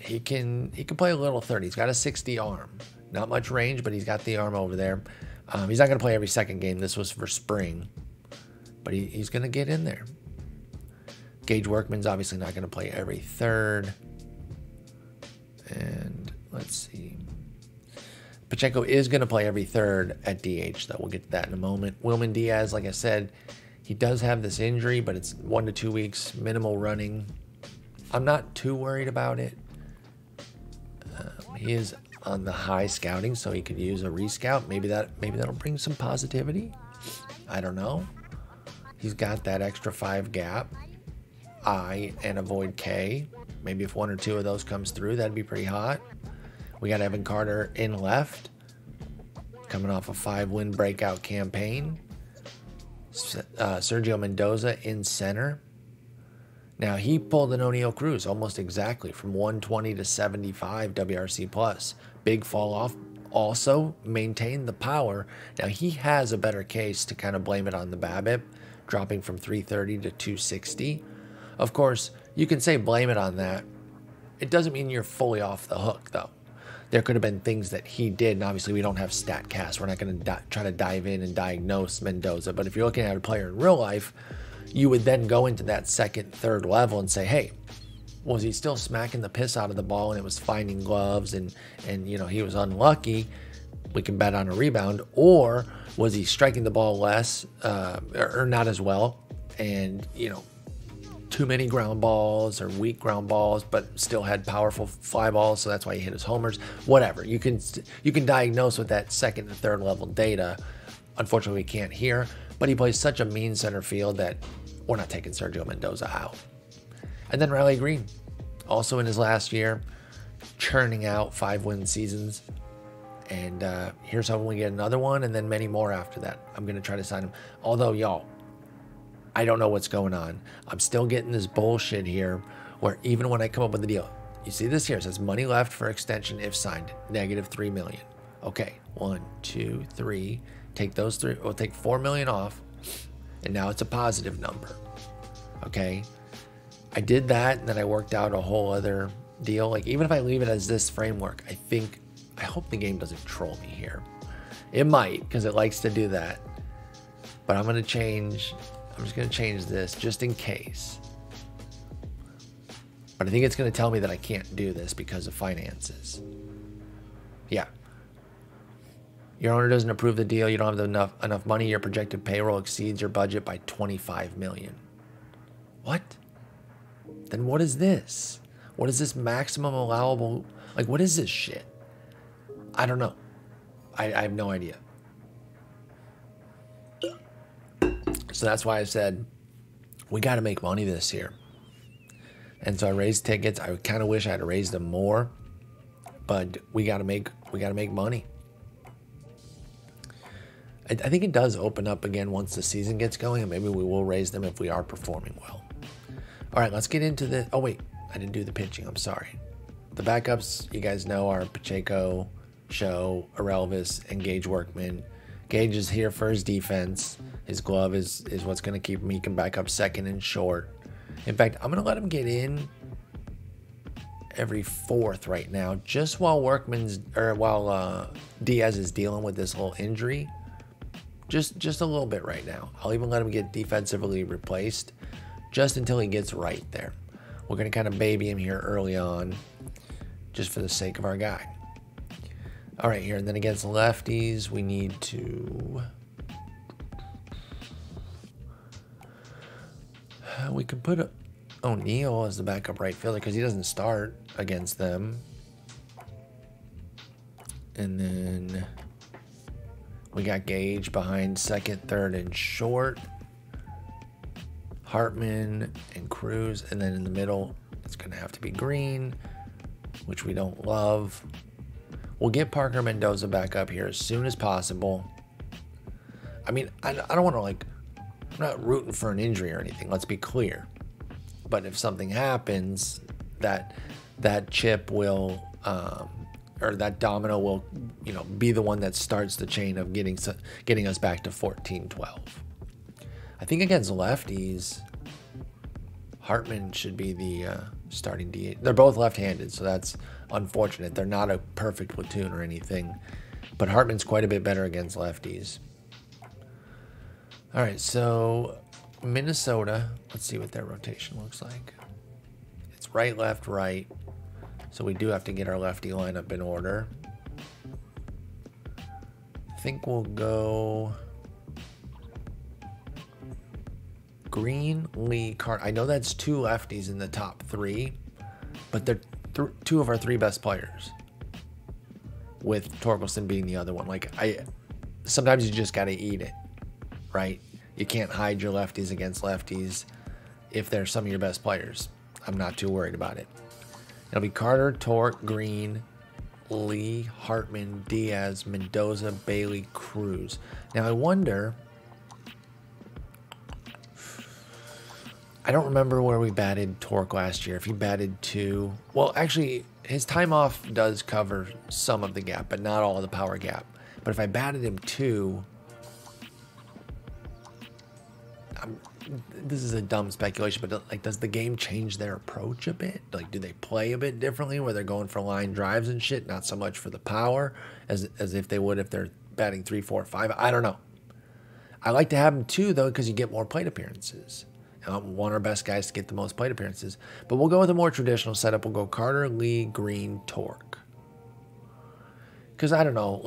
He can play a little 30. He's got a 60 arm. Not much range, but he's got the arm over there. He's not going to play every second game. This was for spring. But he's going to get in there. Gage Workman's obviously not going to play every third. And let's see. Pacheco is going to play every third at DH, though. We'll get to that in a moment. Wilman Diaz, like I said, he does have this injury, but it's 1 to 2 weeks, minimal running. I'm not too worried about it. He is on the high scouting, so he could use a rescout. Maybe that'll bring some positivity. I don't know. He's got that extra 5 gap, I, and avoid K. Maybe if 1 or 2 of those comes through, that'd be pretty hot. We got Evan Carter in left, coming off a 5-win breakout campaign. Sergio Mendoza in center. Now, he pulled an O'Neal Cruz almost exactly from 120 to 75 WRC plus. Big fall off. Also maintained the power. Now, he has a better case to kind of blame it on the BABIP, dropping from 330 to 260. Of course, you can say blame it on that. It doesn't mean you're fully off the hook, though. There could have been things that he did, and obviously we don't have StatCast. We're not going to try to dive in and diagnose Mendoza. But if you're looking at a player in real life, you would then go into that second, third level and say, hey, was he still smacking the piss out of the ball and it was finding gloves and he was unlucky? We can bet on a rebound. Or was he striking the ball less or not as well and, too many ground balls or weak ground balls, but still had powerful fly balls, so that's why he hit his homers. Whatever. You can diagnose with that second and third level data. Unfortunately, we can't here, but he plays such a mean center field that we're not taking Sergio Mendoza out. And then Riley Green, also in his last year, churning out 5-win seasons. And here's hoping we get another one and then many more after that. I'm going to try to sign him. Although, y'all, I don't know what's going on. I'm still getting this bullshit here where even when I come up with a deal, you see this here, it says money left for extension if signed, -$3 million. Okay, 1, 2, 3. Take those 3, we'll take $4 million off, and now it's a positive number. Okay, I did that, and then I worked out a whole other deal. Like, even if I leave it as this framework, I hope the game doesn't troll me here. It might, because it likes to do that. But I'm just going to change this just in case. But I think it's going to tell me that I can't do this because of finances. Yeah. Your owner doesn't approve the deal. You don't have enough money. Your projected payroll exceeds your budget by $25 million. What? Then what is this? What is this maximum allowable? Like, what is this shit? I don't know. I have no idea. So that's why I said we got to make money this year. And so I raised tickets. I kind of wish I had raised them more, but we got to make money. I think it does open up again once the season gets going, and maybe we will raise them if we are performing well. All right, let's get into the. Oh wait, I didn't do the pitching. I'm sorry. The backups, you guys know, are Pacheco, Show, Irrelvis, and Gage Workman. Gage is here for his defense. His glove is what's going to keep him. He can back up second and short. In fact, I'm going to let him get in every fourth right now, just while Diaz is dealing with this little injury. Just a little bit right now. I'll even let him get defensively replaced just until he gets right there. We're going to kind of baby him here early on just for the sake of our guy. All right, here, and then against lefties, we need to... We could put O'Neill as the backup right fielder because he doesn't start against them. And then we got Gage behind second, third, and short. Hartman and Cruz. And then in the middle, it's going to have to be Green, which we don't love. We'll get Parker Mendoza back up here as soon as possible. I mean, I don't want to, like, I'm not rooting for an injury or anything. Let's be clear. But if something happens, that chip will, or that domino will, be the one that starts the chain of getting us back to 14-12. I think against lefties, Hartman should be the starting DH. They're both left-handed, so that's unfortunate. They're not a perfect platoon or anything, but Hartman's quite a bit better against lefties. All right, so Minnesota, let's see what their rotation looks like. It's right, left, right. So we do have to get our lefty lineup in order. I think we'll go Green, Lee, Carter. I know that's two lefties in the top three, but they're two of our three best players, with Torkelson being the other one. Sometimes you just got to eat it. Right? You can't hide your lefties against lefties if they're some of your best players. I'm not too worried about it. It'll be Carter, Torque, Green, Lee, Hartman, Diaz, Mendoza, Bailey, Cruz. Now, I wonder... I don't remember where we batted Torque last year. If he batted 2... Well, actually, his time off does cover some of the gap, but not all of the power gap. But if I batted him 2... This is a dumb speculation, but does the game change their approach a bit? Do they play a bit differently where they're going for line drives and shit, not so much for the power as if they would if they're batting 3, 4, 5? I don't know. I like to have them 2 though because you get more plate appearances. I want our best guys to get the most plate appearances, but we'll go with a more traditional setup. We'll go Carter, Lee, Green, Torque. Because I don't know,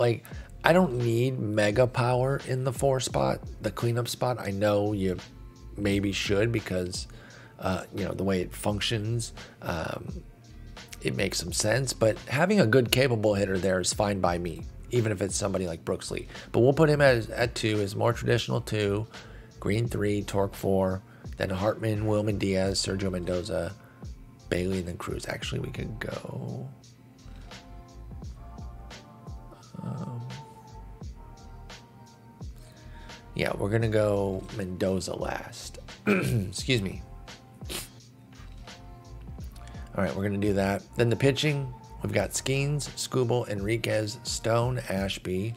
I don't need mega power in the 4 spot, the cleanup spot. I know you maybe should because, the way it functions, it makes some sense. But having a good capable hitter there is fine by me, even if it's somebody like Brooks Lee. But we'll put him at 2, as more traditional 2, Green 3, Torque 4, then Hartman, Wilman Diaz, Sergio Mendoza, Bailey, and then Cruz. Actually, we could go... Yeah, we're going to go Mendoza last. Excuse me. All right, we're going to do that. Then the pitching, we've got Skeens, Skubal, Enriquez, Stone, Ashby,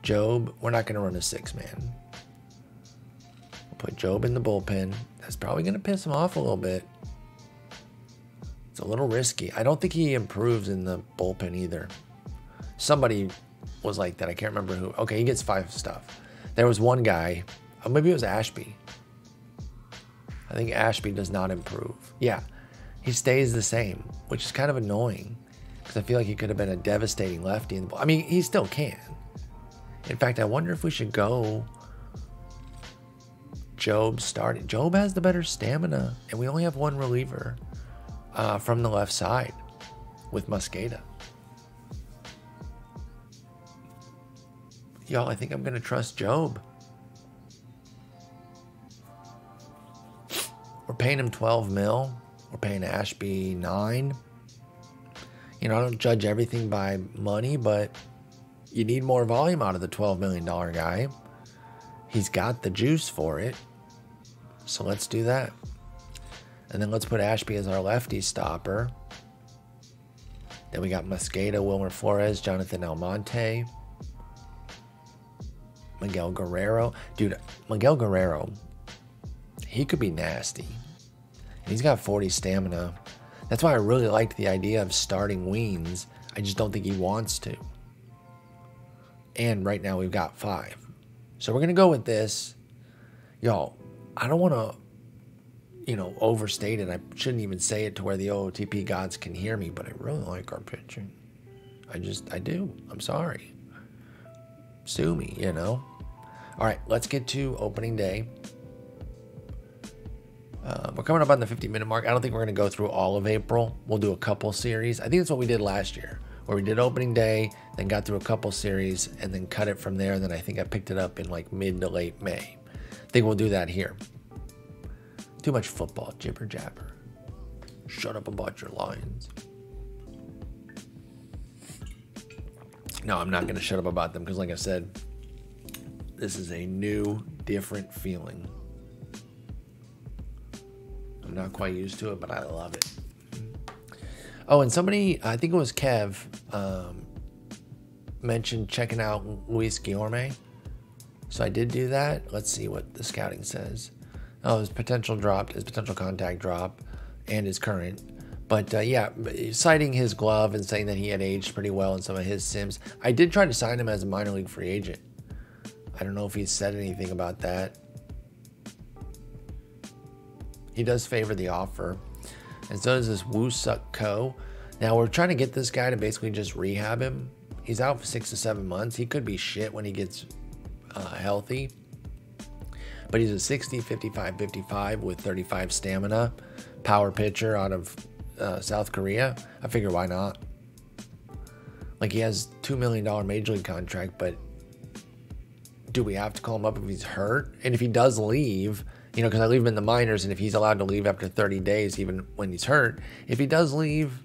Job. We're not going to run a 6-man. We'll put Job in the bullpen. That's probably going to piss him off a little bit. It's a little risky. I don't think he improves in the bullpen either. Somebody was like that. I can't remember who. Okay, he gets 5 stuff. There was one guy, maybe it was Ashby. I think Ashby does not improve. Yeah, he stays the same, which is kind of annoying because I feel like he could have been a devastating lefty. I mean, he still can. In fact, I wonder if we should go Job starting. Job has the better stamina, and we only have one reliever from the left side with Mosqueda. Y'all, I think I'm going to trust Job. We're paying him 12 mil. We're paying Ashby 9. You know, I don't judge everything by money, but you need more volume out of the $12 million guy. He's got the juice for it. So let's do that. And then let's put Ashby as our lefty stopper. Then we got Mosqueda, Wilmer Flores, Jonathan Almonte, Miguel Guerrero. Dude, Miguel Guerrero, he could be nasty. He's got 40 stamina. That's why I really liked the idea of starting Weens. I just don't think he wants to. And right now we've got 5. So we're going to go with this. Y'all, I don't want to, you know, overstate it. I shouldn't even say it to where the OOTP gods can hear me, but I really like our pitching. I do. I'm sorry. Sue me, you know. All right, let's get to opening day. We're coming up on the 50-minute mark. I don't think we're going to go through all of April. We'll do a couple series. I think that's what we did last year, where we did opening day, then got through a couple series, and then cut it from there. And then I think I picked it up in like mid to late May. I think we'll do that here. Too much football, jibber jabber. Shut up about your Lions. No, I'm not going to shut up about them because, like I said, this is a new, different feeling. I'm not quite used to it, but I love it. Oh, and somebody, I think it was Kev, mentioned checking out Luis Guillorme. So I did do that. Let's see what the scouting says. Oh, his potential dropped, his potential contact drop, and his current. But yeah, citing his glove and saying that he had aged pretty well in some of his sims. I did try to sign him as a minor league free agent. I don't know if he said anything about that. He does favor the offer. And so does this Woo Suk Ko. Now we're trying to get this guy to basically just rehab him. He's out for 6 to 7 months. He could be shit when he gets healthy. But he's a 60, 55, 55 with 35 stamina. Power pitcher out of South Korea. I figure why not? Like, he has $2 million major league contract, but do we have to call him up if he's hurt? And if he does leave, you know, because I leave him in the minors, and if he's allowed to leave after 30 days, even when he's hurt, if he does leave,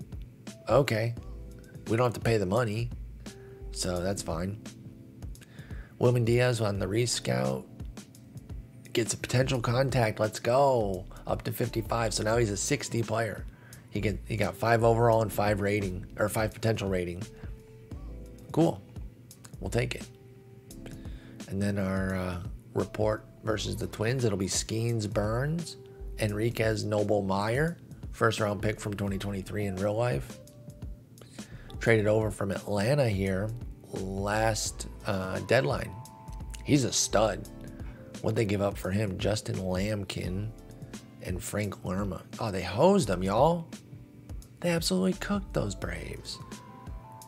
okay. We don't have to pay the money, so that's fine. Wilman Diaz on the rescout. Gets a potential contact. Let's go. Up to 55. So now he's a 60 player. He got 5 overall and 5 rating, or 5 potential rating. Cool. We'll take it. And then our report versus the Twins. It'll be Skeens Burns, Enriquez Noble Meyer, first round pick from 2023 in real life. Traded over from Atlanta here last deadline. He's a stud. What'd they give up for him? Justin Lambkin and Frank Lerma. Oh, they hosed him, y'all. They absolutely cooked those Braves.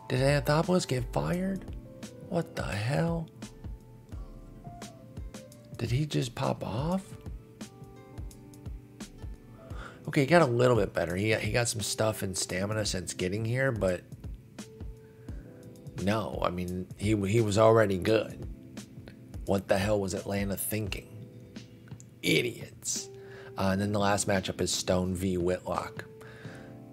Did Anthopoulos get fired? What the hell? Did he just pop off? Okay, he got a little bit better. He got some stuff and stamina since getting here, but no, I mean, he was already good. What the hell was Atlanta thinking? Idiots. And then the last matchup is Stone v. Whitlock.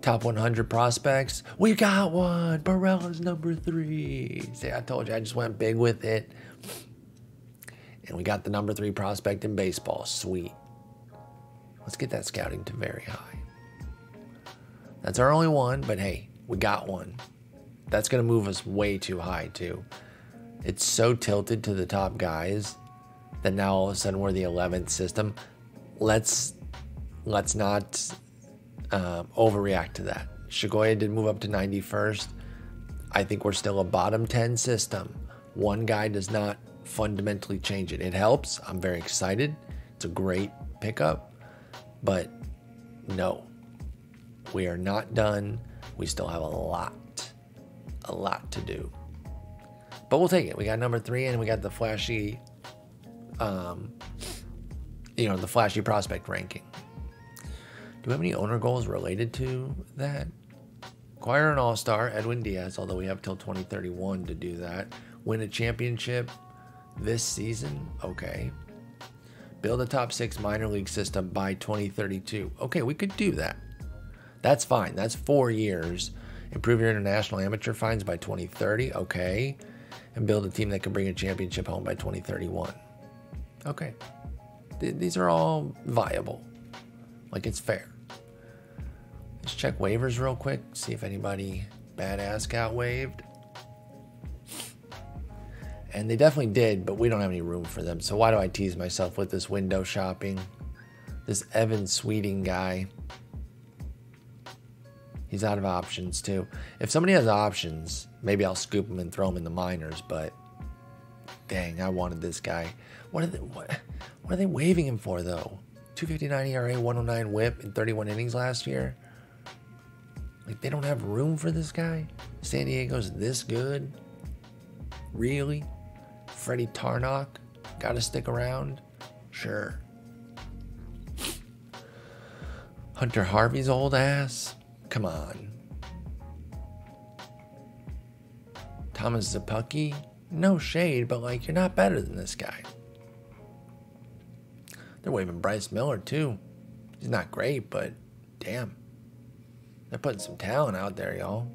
Top 100 prospects. We got one. Barella's number 3. See, I told you, I just went big with it. And we got the number 3 prospect in baseball. Sweet. Let's get that scouting to very high. That's our only one, but hey, we got one. That's going to move us way too high, too. It's so tilted to the top guys that now all of a sudden we're the 11th system. Let's not overreact to that. Shigoya did move up to 91st. I think we're still a bottom 10 system. One guy does not fundamentally change it. It helps. I'm very excited. It's a great pickup. But no, we are not done. We still have a lot to do. But we'll take it. We got number 3 and we got the flashy, the flashy prospect ranking. Do we have any owner goals related to that? Acquire an all-star, Edwin Diaz, although we have till 2031 to do that. Win a championship, this season. Okay. Build a top 6 minor league system by 2032. Okay, we could do that. That's fine. That's 4 years. Improve your international amateur fines by 2030. Okay. And build a team that can bring a championship home by 2031. Okay. These are all viable. Like, it's fair. Let's check waivers real quick. See if anybody badass got waived. And they definitely did, but we don't have any room for them. So why do I tease myself with this window shopping? This Evan Sweeting guy. He's out of options too. If somebody has options, maybe I'll scoop him and throw him in the minors, but dang, I wanted this guy. What are they waiving him for though? 259 ERA, 109 whip in 31 innings last year. Like, they don't have room for this guy? San Diego's this good? Really? Freddie Tarnock? Gotta stick around? Sure. Hunter Harvey's old ass? Come on. Thomas Zapucki? No shade, but like, you're not better than this guy. They're waving Bryce Miller too. He's not great, but damn. They're putting some talent out there, y'all.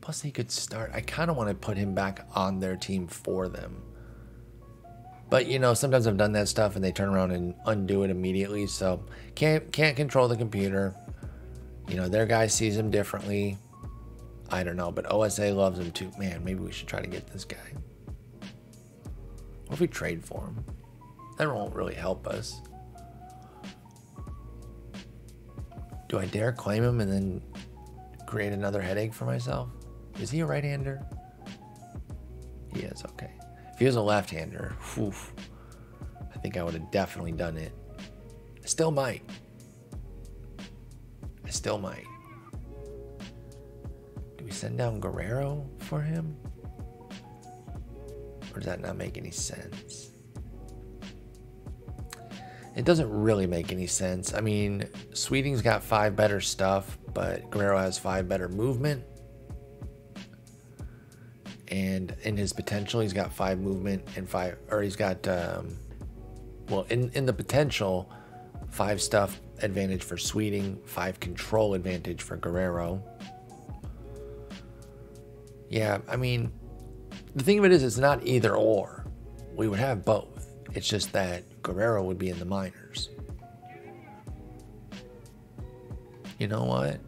Plus, he could start. I kind of want to put him back on their team for them. But, you know, sometimes I've done that stuff and they turn around and undo it immediately. So, can't control the computer. You know, their guy sees him differently. I don't know, but OSA loves him too. Man, maybe we should try to get this guy. What if we trade for him? That won't really help us. Do I dare claim him and then create another headache for myself? Is he a right-hander? He is, okay. If he was a left-hander, I think I would have definitely done it. I still might. Do we send down Guerrero for him? Or does that not make any sense? It doesn't really make any sense. I mean, Sweeting's got 5 better stuff, but Guerrero has 5 better movement. And in his potential, he's got 5 movement and 5, or he's got, well, in the potential, 5 stuff advantage for Sweeting, 5 control advantage for Guerrero. Yeah, I mean, the thing of it is, it's not either or. We would have both. It's just that Guerrero would be in the minors. You know what?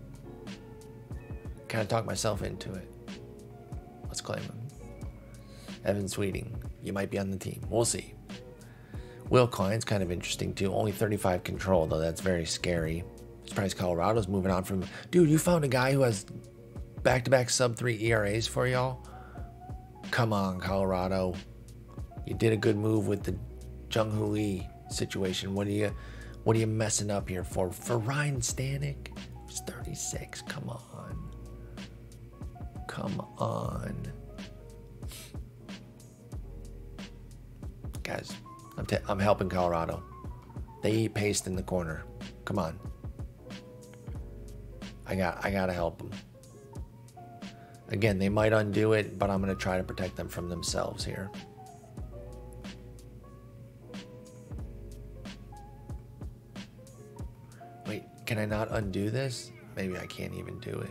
Kind of talk myself into it. Let's claim him. Evan Sweeting, you might be on the team. We'll see. Will Klein's kind of interesting too. Only 35 control, though. That's very scary. Surprised Colorado's moving on from... Dude, you found a guy who has back-to-back sub-3 ERAs for y'all? Come on, Colorado. You did a good move with the Jung-Hoo Lee situation. What are you messing up here for? For Ryan Stanek? He's 36. Come on. Come on. Guys, I'm helping Colorado. They eat paste in the corner. Come on. I gotta help them. Again, they might undo it, but I'm gonna try to protect them from themselves here. Wait, can I not undo this? Maybe I can't even do it.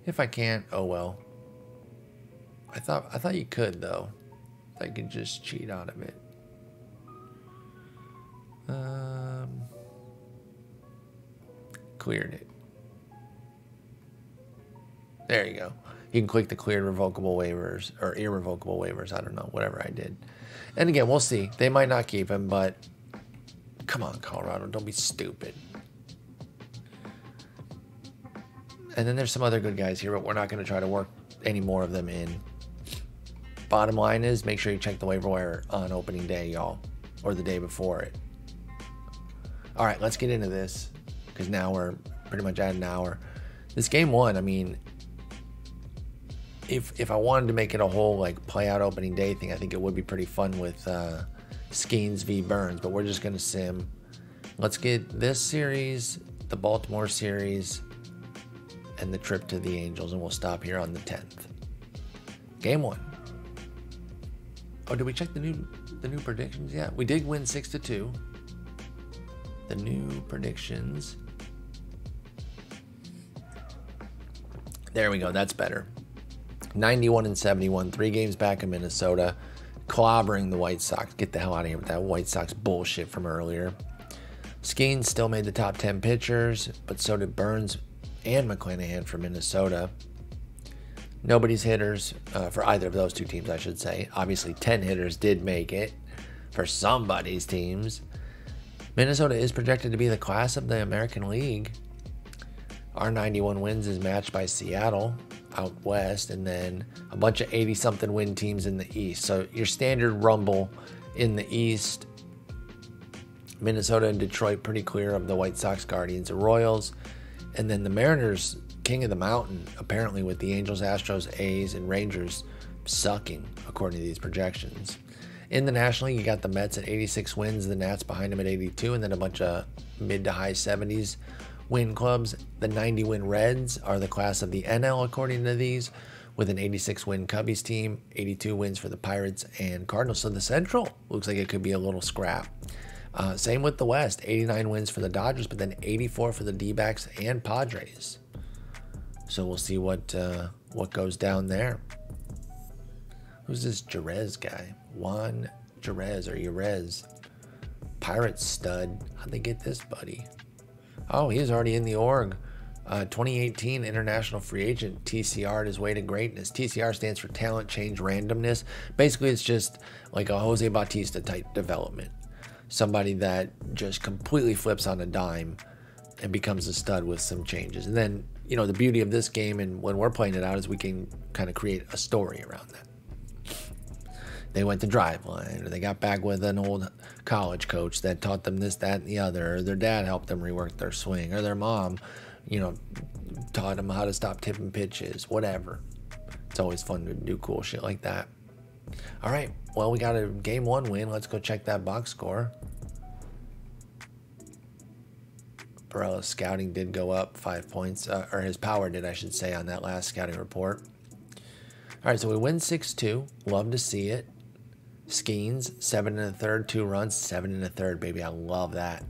If I can't, oh well. I thought you could though. I could just cheat out of it. Cleared it. There you go. You can click the cleared revocable waivers or irrevocable waivers. I don't know, whatever I did. And again, we'll see. They might not keep him, but come on, Colorado, don't be stupid. And then there's some other good guys here, but we're not going to try to work any more of them in. Bottom line is, make sure you check the waiver wire on opening day, y'all, or the day before it. All right, let's get into this, because now we're pretty much at an hour. This game one, I mean, if I wanted to make it a whole like play out opening day thing, I think it would be pretty fun with Skeens v Burns, but we're just going to sim. Let's get this series, the Baltimore series, and the trip to the Angels, and we'll stop here on the 10th. Game 1. Oh, did we check the new predictions yet? We did win 6-2. The new predictions. There we go. That's better. 91-71. 3 games back in Minnesota. Clobbering the White Sox. Get the hell out of here with that White Sox bullshit from earlier. Skeens still made the top 10 pitchers, but so did Burns and McClanahan for Minnesota. Nobody's hitters for either of those two teams, I should say. Obviously, 10 hitters did make it for somebody's teams. Minnesota is projected to be the class of the American League. Our 91 wins is matched by Seattle out west, and then a bunch of 80-something win teams in the East. So your standard rumble in the East. Minnesota and Detroit pretty clear of the White Sox, Guardians, and Royals. And then the Mariners, king of the mountain, apparently, with the Angels, Astros, A's, and Rangers sucking, according to these projections. In the National League, you got the Mets at 86 wins, the Nats behind them at 82, and then a bunch of mid to high 70s win clubs. The 90-win Reds are the class of the NL, according to these, with an 86-win Cubbies team, 82 wins for the Pirates and Cardinals. So the Central looks like it could be a little scrap. Same with the West, 89 wins for the Dodgers, but then 84 for the D-backs and Padres. So we'll see what goes down there. Who's this Jerez guy? Juan Jerez or Jerez. Pirates stud. How'd they get this buddy? Oh, he's already in the org. 2018 international free agent, TCR at his way to greatness. TCR stands for talent, change, randomness. Basically, it's just like a Jose Bautista type development. Somebody that just completely flips on a dime and becomes a stud with some changes. And then, you know, the beauty of this game and when we're playing it out is we can kind of create a story around that. They went to Driveline, or they got back with an old college coach that taught them this, that, and the other, or their dad helped them rework their swing, or their mom, you know, taught them how to stop tipping pitches, whatever. It's always fun to do cool shit like that. All right, well, we got a game 1 win. Let's go check that box score. Barella's scouting did go up 5 points, or his power did, I should say, on that last scouting report. All right, so we win 6-2. Love to see it. Skeens, 7 1/3, 2 runs, 7 1/3, baby. I love that.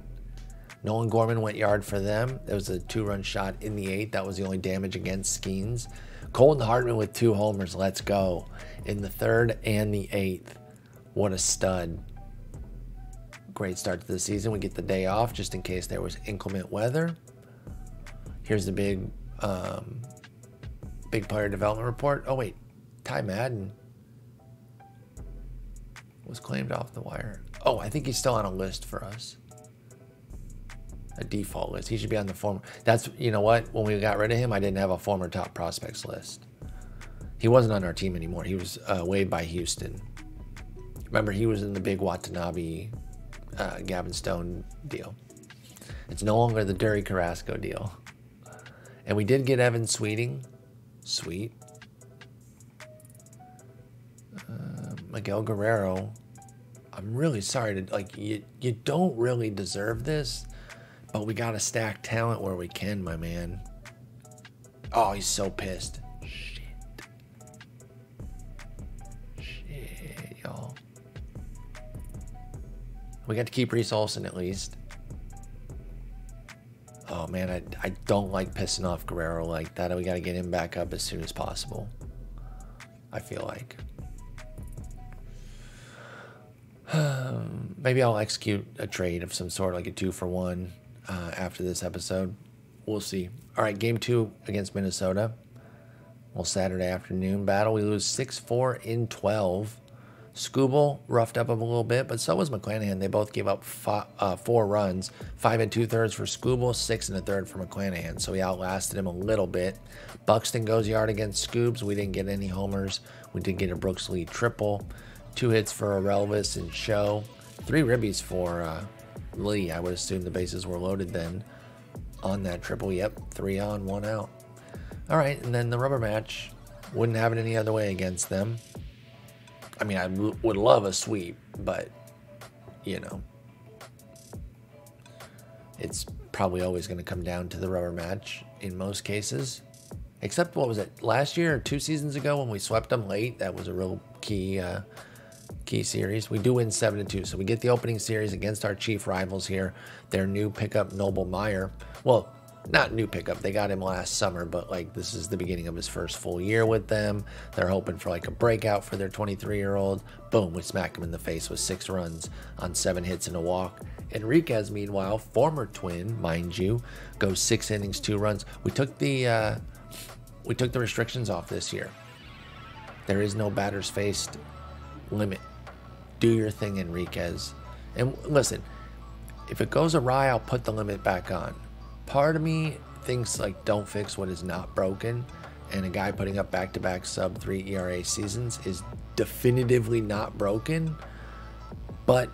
Nolan Gorman went yard for them. There was a 2-run shot in the 8th. That was the only damage against Skeens. Colton Hartman with 2 homers. Let's go. In the 3rd and the 8th. What a stud. Great start to the season. We get the day off just in case there was inclement weather. Here's the big player development report. Oh, wait. Ty Madden was claimed off the wire. Oh, I think he's still on a list for us. A default list. He should be on the former. That's, you know what? When we got rid of him, I didn't have a former top prospects list. He wasn't on our team anymore. He was waived by Houston. Remember, he was in the big Watanabe, Gavin Stone deal. It's no longer the Dury Carrasco deal. And we did get Evan Sweeting. Sweet. Miguel Guerrero. I'm really sorry to, like, you don't really deserve this, but we gotta stack talent where we can, my man. Oh, he's so pissed. Shit, y'all. We got to keep Reese Olson at least. Oh man, I don't like pissing off Guerrero like that. We got to get him back up as soon as possible, I feel like. Maybe I'll execute a trade of some sort, like a 2-for-1 after this episode. We'll see. All right, game 2 against Minnesota. Well, Saturday afternoon battle. We lose 6-4 in 12. Skubal roughed up him a little bit, but so was McClanahan. They both gave up 4 runs, 5 2/3 for Skubal, 6 1/3 for McClanahan. So we outlasted him a little bit. Buxton goes yard against Scoobs. We didn't get any homers. We did get a Brooks Lee triple. 2 hits for Relvis and Show. 3 ribbies for Lee. I would assume the bases were loaded then on that triple. Yep, 3 on, 1 out. All right, and then the rubber match. Wouldn't have it any other way against them. I mean, I would love a sweep, but, you know, it's probably always going to come down to the rubber match in most cases. Except, what was it, last year or 2 seasons ago when we swept them late? That was a real key series. We do win 7-2, so we get the opening series against our chief rivals here. Their new pickup, Noble Meyer. Well, not new pickup. They got him last summer, but like this is the beginning of his first full year with them. They're hoping for like a breakout for their 23-year-old. Boom, we smack him in the face with 6 runs on 7 hits and a walk. Enriquez, meanwhile, former Twin, mind you, goes 6 innings, 2 runs. We took the restrictions off this year. There is no batters faced limit. Do your thing, Enriquez. And listen, if it goes awry, I'll put the limit back on. Part of me thinks like don't fix what is not broken, and a guy putting up back-to-back sub-3 ERA seasons is definitively not broken. But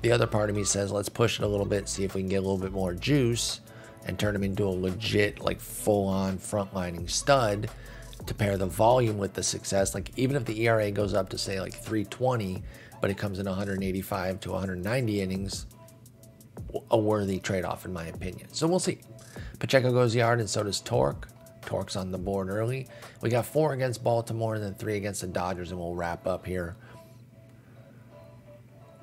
the other part of me says let's push it a little bit, see if we can get a little bit more juice and turn him into a legit, like, full-on frontlining stud to pair the volume with the success. Like, even if the ERA goes up to, say, like 320, but it comes in 185 to 190 innings, a worthy trade-off, in my opinion. So we'll see. Pacheco goes yard, and so does Torque. Torque's on the board early. We got 4 against Baltimore and then 3 against the Dodgers, and we'll wrap up here.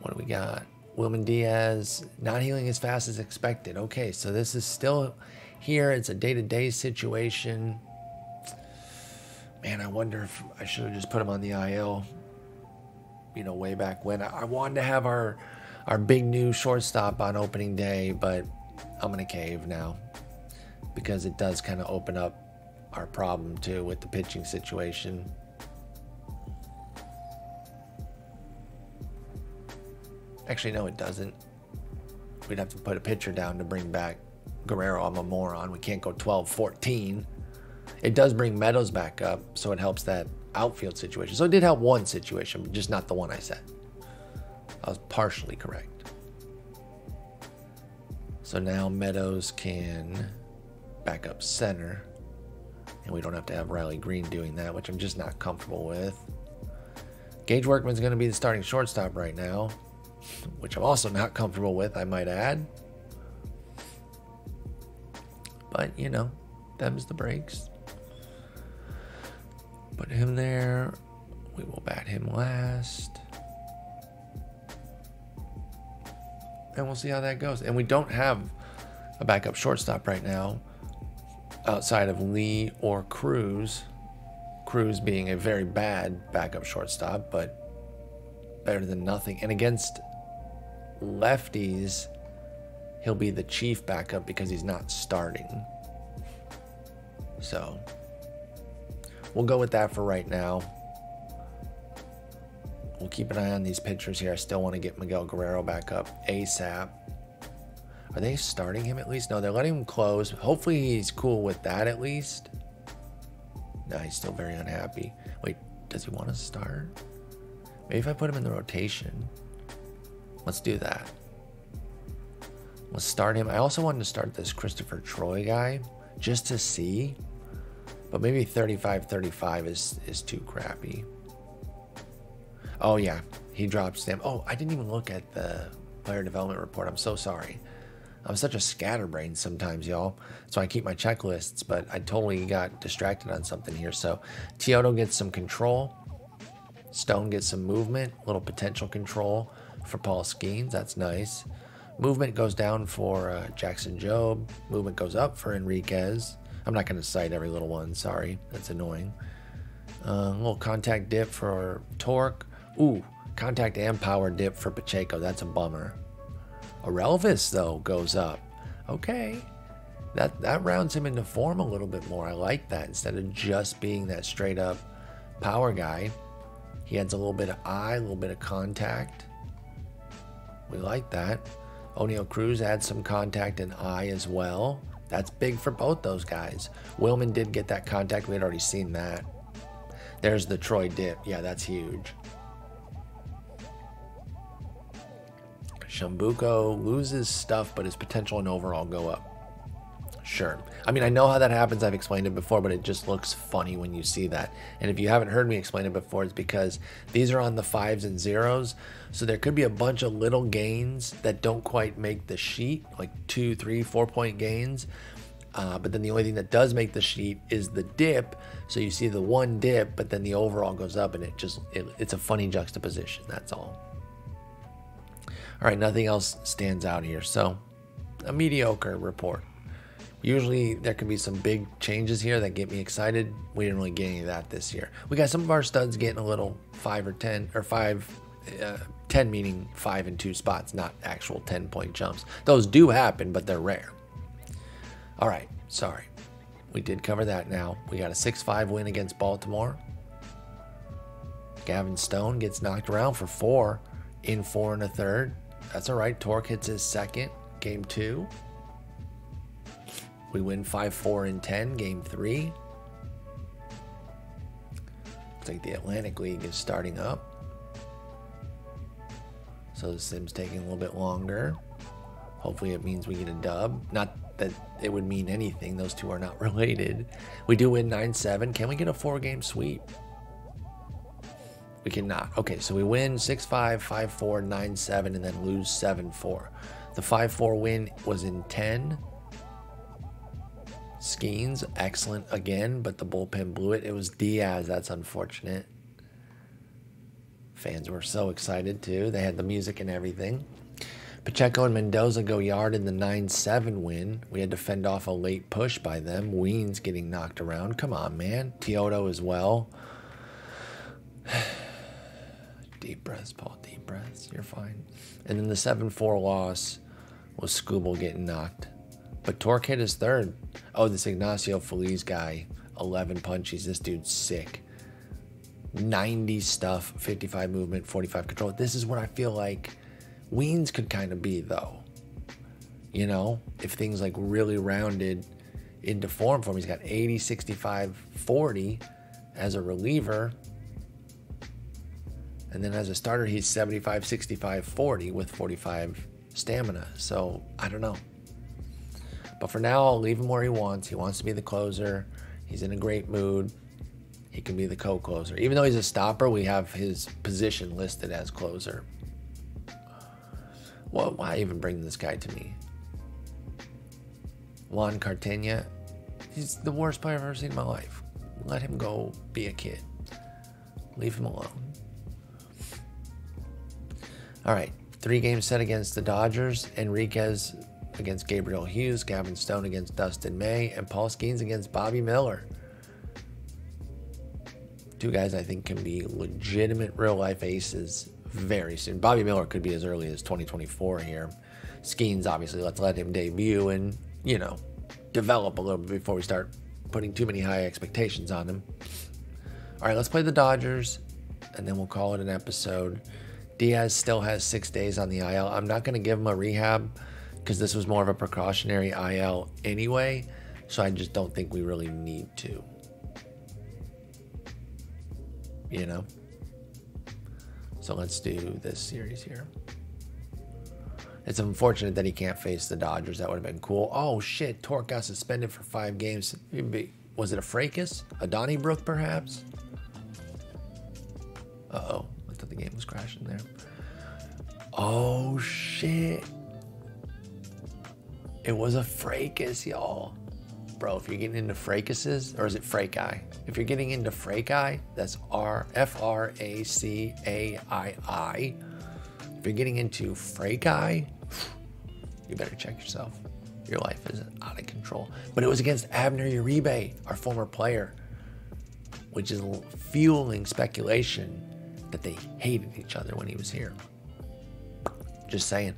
What do we got? Wilman Diaz, not healing as fast as expected. Okay, so this is still here. It's a day-to-day situation. Man, I wonder if I should have just put him on the IL, you know, way back when. I wanted to have our big new shortstop on opening day, but I'm going to cave now because it does kind of open up our problem, too, with the pitching situation. Actually, no, it doesn't. We'd have to put a pitcher down to bring back Guerrero. I'm a moron. We can't go 12-14. It does bring Meadows back up, so it helps that outfield situation. So it did help one situation, but just not the one I said. I was partially correct. So now Meadows can back up center, and we don't have to have Riley Green doing that, which I'm just not comfortable with. Gage Workman's going to be the starting shortstop right now, which I'm also not comfortable with, I might add. But, you know, them's the breaks. Put him there. We will bat him last. And we'll see how that goes. And we don't have a backup shortstop right now outside of Lee or Cruz. Cruz being a very bad backup shortstop, but better than nothing. And against lefties, he'll be the chief backup because he's not starting. So we'll go with that for right now. We'll keep an eye on these pitchers here. I still want to get Miguel Guerrero back up ASAP. Are they starting him at least? No, they're letting him close. Hopefully he's cool with that at least. No, he's still very unhappy. Wait, does he want to start? Maybe if I put him in the rotation. Let's do that. Let's start him. I also wanted to start this Christopher Troy guy just to see. But maybe 35-35 is too crappy. Oh, yeah. He drops them. Oh, I didn't even look at the player development report. I'm so sorry. I'm such a scatterbrain sometimes, y'all. So I keep my checklists, but I totally got distracted on something here. So Teodo gets some control. Stone gets some movement. A little potential control for Paul Skeens. That's nice. Movement goes down for Jackson Jobe. Movement goes up for Enriquez. I'm not going to cite every little one. Sorry. That's annoying. A little contact dip for Torque. Ooh, contact and power dip for Pacheco. That's a bummer. Aurelvis, though, goes up. Okay. That rounds him into form a little bit more. I like that. Instead of just being that straight-up power guy, he adds a little bit of eye, a little bit of contact. We like that. O'Neal Cruz adds some contact and eye as well. That's big for both those guys. Wilman did get that contact. We had already seen that. There's the Troy dip. Yeah, that's huge. Shambuko loses stuff, but his potential and overall go up. Sure. I mean, I know how that happens. I've explained it before, but it just looks funny when you see that. And if you haven't heard me explain it before, it's because these are on the 5s and 0s. So there could be a bunch of little gains that don't quite make the sheet, like 2, 3, 4 point gains. But then the only thing that does make the sheet is the dip. So you see the one dip, but then the overall goes up, and it's a funny juxtaposition. That's all. All right, nothing else stands out here. So a mediocre report. Usually there can be some big changes here that get me excited. We didn't really get any of that this year. We got some of our studs getting a little 5 or 10, or 10 meaning 5 and 2 spots, not actual 10-point jumps. Those do happen, but they're rare. All right, sorry. We did cover that now. We got a 6-5 win against Baltimore. Gavin Stone gets knocked around for 4 in 4 1/3. That's all right. Torque hits his second, game 2. We win 5-4 in 10, game 3. Looks like the Atlantic League is starting up. So the sim's taking a little bit longer. Hopefully it means we get a dub. Not that it would mean anything. Those two are not related. We do win 9-7. Can we get a 4-game sweep? We cannot. Okay, so we win 6-5, 5-4, 9-7, and then lose 7-4. The 5-4 win was in 10. Skeens, excellent again, but the bullpen blew it. It was Diaz. That's unfortunate. Fans were so excited, too. They had the music and everything. Pacheco and Mendoza go yard in the 9-7 win. We had to fend off a late push by them. Weens getting knocked around. Come on, man. Teodo as well. Deep breaths, Paul. Deep breaths. You're fine. And then the 7-4 loss was Scooble getting knocked. But Torque hit his third. Oh, this Ignacio Feliz guy. 11 punchies. This dude's sick. 90 stuff, 55 movement, 45 control. This is what I feel like Weens could kind of be, though. You know, if things like really rounded into form for him. He's got 80, 65, 40 as a reliever. And then as a starter, he's 75, 65, 40 with 45 stamina. So, I don't know. But for now, I'll leave him where he wants. He wants to be the closer. He's in a great mood. He can be the co-closer. Even though he's a stopper, we have his position listed as closer. Well, why even bring this guy to me? Juan Cartagena. He's the worst player I've ever seen in my life. Let him go be a kid. Leave him alone. All right. 3-game set against the Dodgers. Enriquez against Gabriel Hughes. Gavin Stone against Dustin May. And Paul Skeens against Bobby Miller. 2 guys I think can be legitimate real-life aces very soon. Bobby Miller could be as early as 2024 here. Skeens, obviously, let's let him debut and, you know, develop a little bit before we start putting too many high expectations on him. All right, let's play the Dodgers, and then we'll call it an episode. Diaz still has 6 days on the IL. I'm not going to give him a rehab because this was more of a precautionary IL anyway, so I just don't think we really need to. You know? So let's do this series here. It's unfortunate that he can't face the Dodgers. That would have been cool. Oh, shit. Torque got suspended for 5 games. Was it a fracas? A Donnybrook, perhaps? Uh-oh. I thought the game was crashing there. Oh, shit. It was a fracas, y'all. Bro, if you're getting into fracases, or is it fracai? If you're getting into fracai, that's F-R-A-C-A-I-I. If you're getting into fracai, you better check yourself. Your life is out of control. But it was against Abner Uribe, our former player, which is fueling speculation that they hated each other when he was here. Just saying.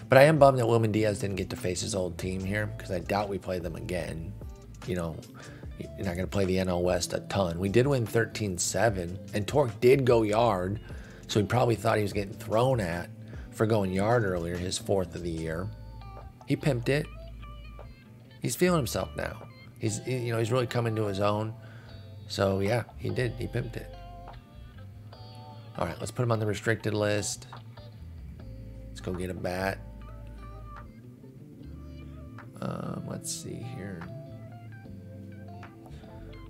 But I am bummed that Wilman Diaz didn't get to face his old team here because I doubt we play them again. You know, you're not going to play the NL West a ton. We did win 13-7, and Torque did go yard, so he probably thought he was getting thrown at for going yard earlier, his 4th of the year. He pimped it. He's feeling himself now. He's really coming to his own. So, yeah, he did. He pimped it. All right, let's put him on the restricted list. Let's go get a bat. Let's see here.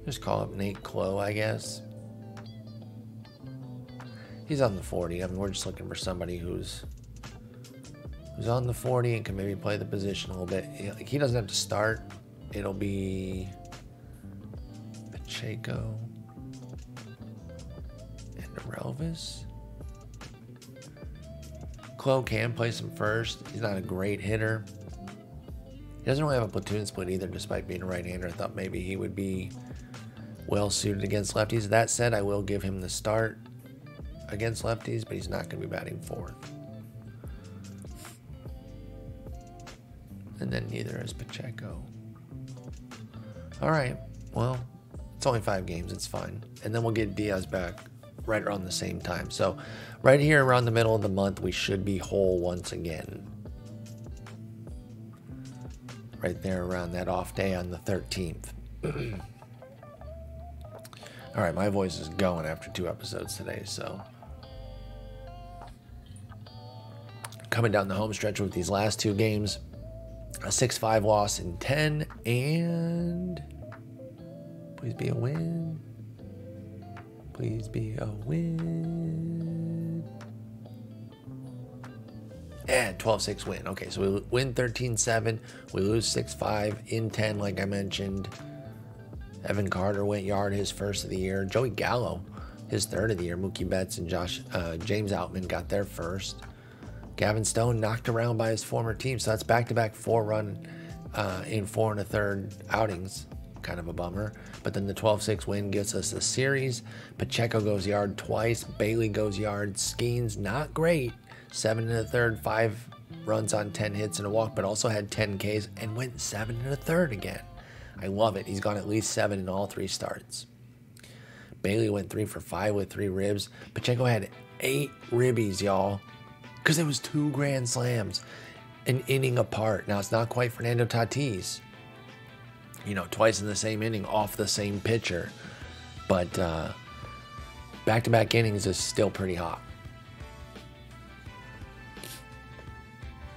Just call up Nate Clough, I guess. He's on the 40. I mean, we're just looking for somebody who's who's on the 40 and can maybe play the position a little bit. Like, he doesn't have to start. It'll be Pacheco and Relvis. Chloe can play some first. He's not a great hitter. He doesn't really have a platoon split either, despite being a right-hander. I thought maybe he would be well-suited against lefties. That said, I will give him the start against lefties, but he's not going to be batting fourth. And then neither is Pacheco. All right, well, it's only 5 games. It's fine. And then we'll get Diaz back right around the same time. So right here around the middle of the month, we should be whole once again. Right there around that off day on the 13th. All right, my voice is going after 2 episodes today, so. Coming down the home stretch with these last 2 games. A 6-5 loss in 10, and please be a win. Please be a win. And 12-6 win. Okay, so we win 13-7. We lose 6-5 in 10, like I mentioned. Evan Carter went yard his first of the year. Joey Gallo, his third of the year. Mookie Betts and James Outman got their first. Gavin Stone knocked around by his former team, so that's back-to-back 4-run in 4 1/3 outings. Kind of a bummer. But then the 12-6 win gets us a series. Pacheco goes yard twice. Bailey goes yard. Skeens, not great. 7 1/3, 5 runs on 10 hits and a walk, but also had 10 Ks and went 7 1/3 again. I love it. He's gone at least 7 in all 3 starts. Bailey went 3 for 5 with 3 ribs. Pacheco had 8 ribbies, y'all, because it was 2 grand slams an inning apart. Now, it's not quite Fernando Tatis, you know, twice in the same inning off the same pitcher, but back-to-back innings is still pretty hot.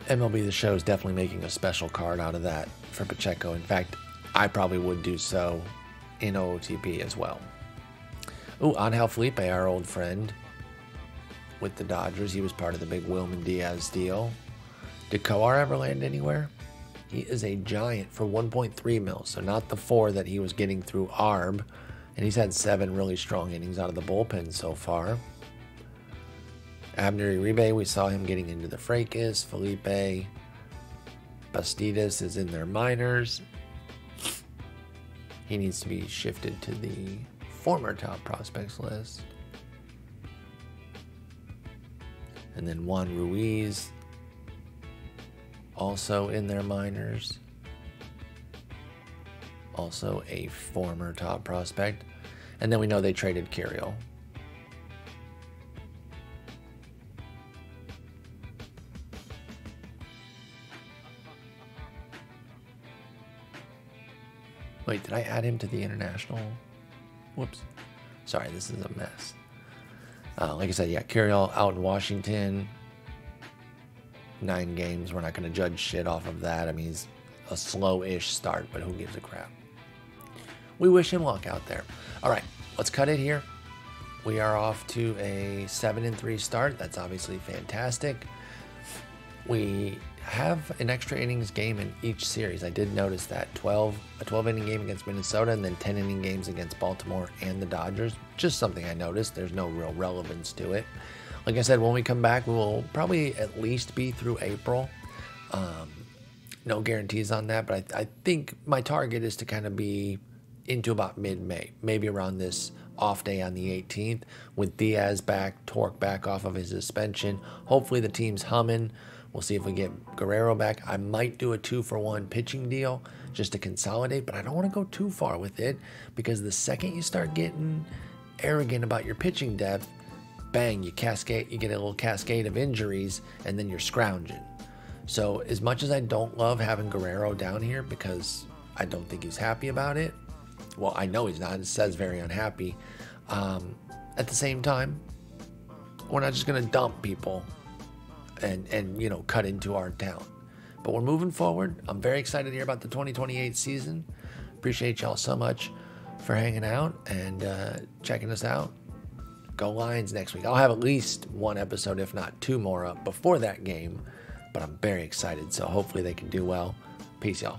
MLB The Show is definitely making a special card out of that for Pacheco. In fact, I probably would do so in OOTP as well. Ooh, Angel Felipe, our old friend with the Dodgers. He was part of the big Wilman Diaz deal. Did Coar ever land anywhere? He is a giant for 1.3 mil, so not the 4 that he was getting through ARB. And he's had 7 really strong innings out of the bullpen so far. Abner Uribe, we saw him getting into the fracas. Felipe Bastidas is in their minors. He needs to be shifted to the former top prospects list. And then Juan Ruiz, also in their minors. Also a former top prospect. And then we know they traded Kirill. Wait, did I add him to the international? Whoops. Sorry, this is a mess. Like I said, yeah, Kirill out in Washington. 9 games. We're not going to judge shit off of that. I mean, he's a slow-ish start, but who gives a crap? We wish him luck out there. All right, let's cut it here. We are off to a 7-3 start. That's obviously fantastic. We have an extra innings game in each series. I did notice that. A 12-inning game against Minnesota, and then 10-inning games against Baltimore and the Dodgers. Just something I noticed. There's no real relevance to it. Like I said, when we come back, we will probably at least be through April. No guarantees on that, but I think my target is to kind of be into about mid-May, maybe around this off day on the 18th, with Diaz back, Torque back off of his suspension. Hopefully the team's humming. We'll see if we get Guerrero back. I might do a 2-for-1 pitching deal just to consolidate, but I don't want to go too far with it, because the second you start getting arrogant about your pitching depth, bang, you get a little cascade of injuries, and then you're scrounging. So as much as I don't love having Guerrero down here, because I don't think he's happy about it, well, I know he's not. It says very unhappy. At the same time, we're not just going to dump people and you know, cut into our talent. But we're moving forward. I'm very excited here about the 2028 season. Appreciate y'all so much for hanging out and checking us out. Go Lions next week. I'll have at least 1 episode, if not 2 more up before that game. but I'm very excited. So hopefully they can do well. Peace, y'all.